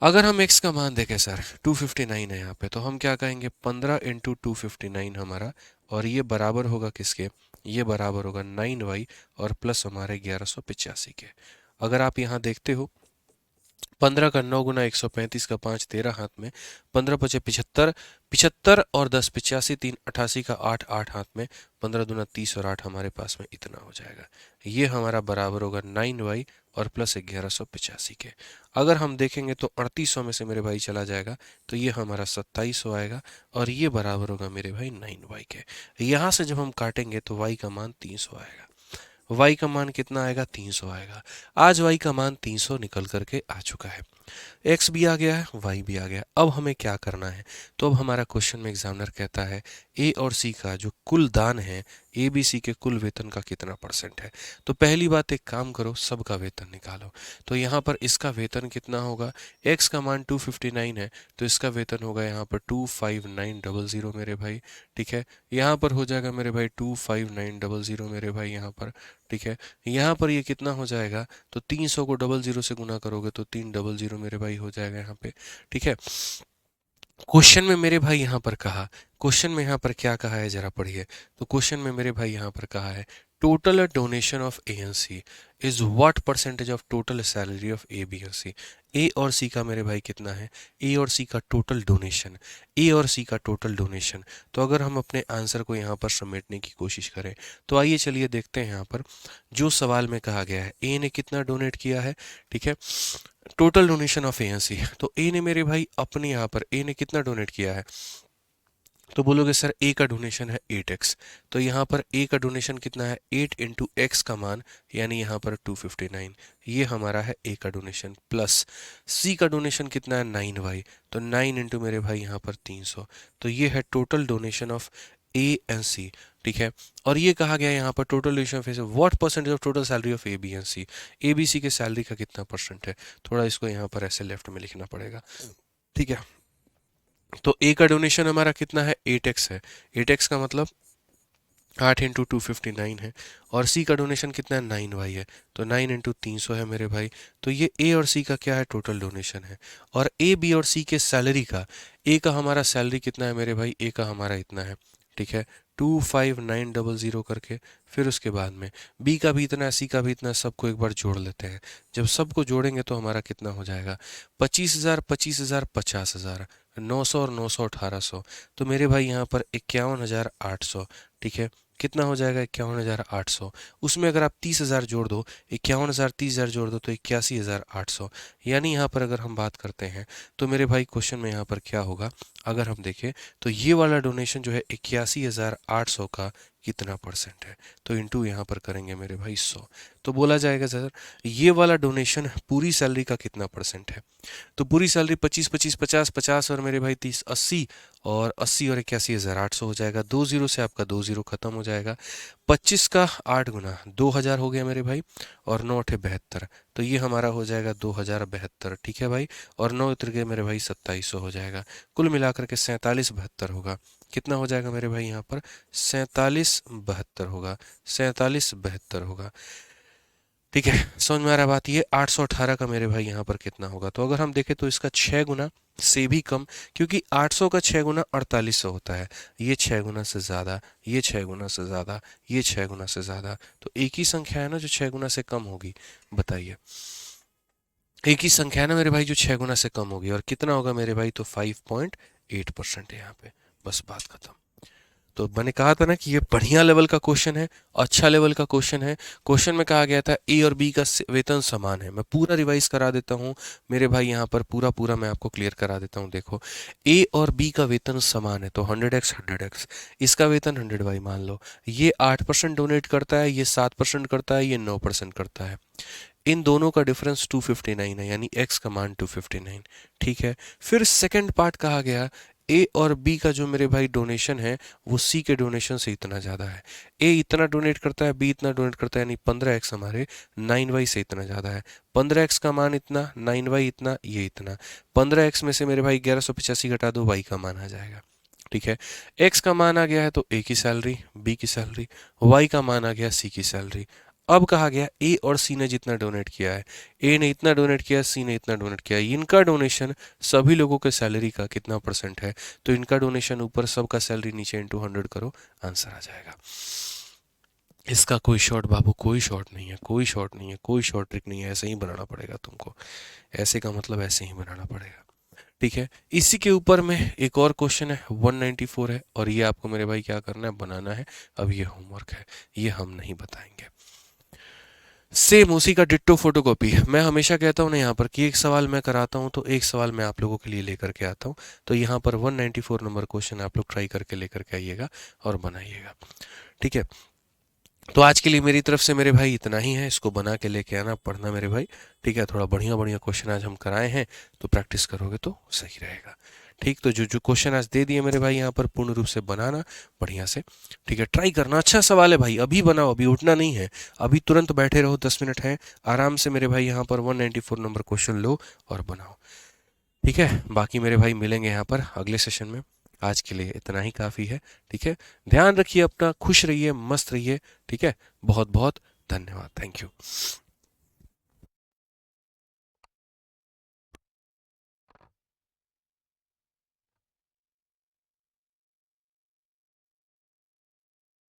अगर हम x का मान देखें सर, 259 है यहाँ पे, तो हम क्या कहेंगे, 15 × 259 हमारा, और ये बराबर होगा किसके, ये बराबर होगा 9y और प्लस हमारे 1185 के। अगर आप यहाँ देखते हो 15 का 9 गुना 135 का 5 13 हाथ में, 15 पचे 75, 75 और 10 85, 3 88 का 8 8 हाथ में, 15 दूना 30 और 8 हमारे पास में इतना हो जाएगा। ये हमारा बराबर होगा 9y और प्लस 1185 के। अगर हम देखेंगे तो 3800 में से मेरे भाई चला जाएगा तो ये हमारा 2700 आएगा और ये बराबर होगा मेरे भाई 9y के। यहाँ से जब हम काटेंगे तो y का मान 300 आएगा। y का मान कितना आएगा? 300 आएगा। आज y का मान 300 निकल करके आ चुका है। x भी आ गया है, y भी आ गया। अब हमें क्या करना है? तो अब हमारा क्वेश्चन में एग्जामिनर कहता है a और c का जो कुल दान है, ए बी सी के कुल वेतन का कितना परसेंट है। तो पहली बात, एक काम करो, सबका वेतन निकालो। तो यहाँ पर इसका वेतन कितना होगा? x का मान 259 है तो इसका वेतन होगा यहाँ पर 25900 मेरे भाई। ठीक है, यहाँ पर हो जाएगा मेरे भाई 25900 मेरे भाई यहाँ पर। ठीक है, यहाँ पर ये कितना हो जाएगा? तो 300 को 00 से गुना करोगे तो 300 मेरे भाई हो जाएगा यहाँ पे। ठीक है, क्वेश्चन में मेरे भाई यहाँ पर कहा, क्वेश्चन में यहाँ पर क्या कहा है जरा पढ़िए। तो क्वेश्चन में मेरे भाई यहाँ पर कहा है total donation of A and C is what percentage of total salary of A B and C. A और सी का मेरे भाई कितना है? ए और सी का टोटल डोनेशन, ए और सी का टोटल डोनेशन। तो अगर हम अपने आंसर को यहाँ पर समेटने की कोशिश करें तो आइए चलिए देखते हैं यहाँ पर जो सवाल में कहा गया है ए ने कितना डोनेट किया है। ठीक है, total donation of A and C. तो ए ने मेरे भाई अपने यहाँ पर ए ने कितना डोनेट किया है? तो बोलोगे सर ए का डोनेशन है 8x। तो यहाँ पर ए का डोनेशन कितना है? 8 इंटू एक्स का मान यानी यहाँ पर 259, ये हमारा है ए का डोनेशन। प्लस सी का डोनेशन कितना है? 9y। तो 9 इंटू मेरे भाई यहाँ पर 300। तो ये है total donation of A and C. ठीक है, और ये कहा गया यहाँ पर total donation of what percentage of total salary of A B and C. A B C के सैलरी का कितना परसेंट है? थोड़ा इसको यहाँ पर ऐसे लेफ्ट में लिखना पड़ेगा। ठीक है, तो ए का डोनेशन हमारा कितना है? 8x है। 8x का मतलब 8 इंटू 259 है। और सी का डोनेशन कितना है? 9y है। तो 9 इंटू 300 है मेरे भाई। तो ये ए और सी का क्या है? टोटल डोनेशन है। और ए बी और सी के सैलरी का, ए का हमारा सैलरी कितना है मेरे भाई? ए का हमारा इतना है। ठीक है, 25900 करके, फिर उसके बाद में बी का भी इतना है, सी का भी इतना है, सबको एक बार जोड़ लेते हैं। जब सबको जोड़ेंगे तो हमारा कितना हो जाएगा? 25,000 25,000 50,000, 900 और 900 1800। तो मेरे भाई यहाँ पर 51,800। ठीक है, कितना हो जाएगा? 51,800। उसमें अगर आप 30,000 जोड़ दो, 51,000 30,000 जोड़ दो तो 81,800। यानी यहाँ पर अगर हम बात करते हैं तो मेरे भाई क्वेश्चन में यहाँ पर क्या होगा, अगर हम देखें तो ये वाला डोनेशन जो है 81,800 का कितना परसेंट है? तो इंटू यहाँ पर करेंगे मेरे भाई 100। तो बोला जाएगा सर ये वाला डोनेशन पूरी सैलरी का कितना परसेंट है? तो पूरी सैलरी 25 25 50 50 और मेरे भाई 30 80, और 80 और 81,800 हो जाएगा। 20 से आपका 20 खत्म हो जाएगा। 25 का 8 गुना 2000 हो गया मेरे भाई, और 9 अठे 72। तो ये हमारा हो जाएगा 2072। ठीक है भाई, और 9 उतर गए मेरे भाई 2700 हो जाएगा। कुल मिलाकर के 4772 होगा। कितना हो जाएगा मेरे भाई यहाँ पर? 4772 होगा, 4772 होगा। ठीक है, समझ में आ रहा बात? ये 818 का मेरे भाई यहाँ पर कितना होगा? तो अगर हम देखें तो इसका 6 गुना से भी कम, क्योंकि 800 का 6 गुना 4800 होता है। ये 6 गुना से ज़्यादा, ये 6 गुना से ज़्यादा, ये 6 गुना से ज़्यादा। तो एक ही संख्या है ना जो 6 गुना से कम होगी, बताइए। एक ही संख्या है ना मेरे भाई जो 6 गुना से कम होगी, और कितना होगा मेरे भाई? तो 5.8% है यहाँ पे। बस बात खत्म। तो मैंने कहा था ना कि ये बढ़िया लेवल का क्वेश्चन है, अच्छा लेवल का क्वेश्चन है। क्वेश्चन में कहा गया था ए और बी का वेतन समान है। मैं पूरा रिवाइज करा देता हूँ मेरे भाई, यहाँ पर पूरा पूरा मैं आपको क्लियर करा देता हूँ। देखो, ए और बी का वेतन समान है तो 100x 100x, इसका वेतन 100y मान लो। ये 8% डोनेट करता है, ये 7% करता है, ये 9% करता है। इन दोनों का डिफरेंस 259 है, यानी x का मान 259। ठीक है, फिर सेकंड पार्ट कहा गया ए और बी का जो मेरे भाई डोनेशन है वो सी के डोनेशन से इतना ज़्यादा है। ए इतना डोनेट करता है, बी इतना डोनेट करता है, यानी 15x हमारे 9y से इतना ज़्यादा है। 15x का मान इतना, 9y इतना, ये इतना। 15x में से मेरे भाई 1185 घटा दो, y का मान आ जाएगा। ठीक है, x का मान आ गया है तो a की सैलरी, b की सैलरी, y का मान आ गया c की सैलरी। अब कहा गया ए और सी ने जितना डोनेट किया है, ए ने इतना डोनेट किया, सी ने इतना डोनेट किया, इनका डोनेशन सभी लोगों के सैलरी का कितना परसेंट है? तो इनका डोनेशन ऊपर, सबका सैलरी नीचे, इंटू 100 करो, आंसर आ जाएगा। इसका कोई शॉर्ट बाबू, कोई शॉर्ट नहीं है, कोई शॉर्ट नहीं है, कोई शॉर्ट ट्रिक नहीं है, ऐसे ही बनाना पड़ेगा तुमको। ऐसे का मतलब ऐसे ही बनाना पड़ेगा। ठीक है, इसी के ऊपर में एक और क्वेश्चन है, 194 है, और ये आपको मेरे भाई क्या करना है, बनाना है। अब ये होमवर्क है, ये हम नहीं बताएंगे। सेम उसी का डिट्टो फोटोकॉपी। मैं हमेशा कहता हूँ ना यहाँ पर कि एक सवाल मैं कराता हूँ तो एक सवाल मैं आप लोगों के लिए लेकर के आता हूँ। तो यहाँ पर 194 नंबर क्वेश्चन आप लोग ट्राई करके लेकर के आइएगा और बनाइएगा। ठीक है, तो आज के लिए मेरी तरफ से मेरे भाई इतना ही है। इसको बना के लेके आना, पढ़ना मेरे भाई। ठीक है, थोड़ा बढ़िया बढ़िया क्वेश्चन आज हम कराए हैं, तो प्रैक्टिस करोगे तो सही रहेगा। ठीक, तो जो जो क्वेश्चन आज दे दिए मेरे भाई यहाँ पर पूर्ण रूप से बनाना बढ़िया से। ठीक है, ट्राई करना। अच्छा सवाल है भाई, अभी बनाओ, अभी उठना नहीं है, अभी तुरंत बैठे रहो, 10 मिनट है, आराम से मेरे भाई यहाँ पर 194 नंबर क्वेश्चन लो और बनाओ। ठीक है, बाकी मेरे भाई मिलेंगे यहाँ पर अगले सेशन में। आज के लिए इतना ही काफ़ी है। ठीक है, ध्यान रखिए अपना, खुश रहिए, मस्त रहिए। ठीक है, बहुत बहुत धन्यवाद, थैंक यू।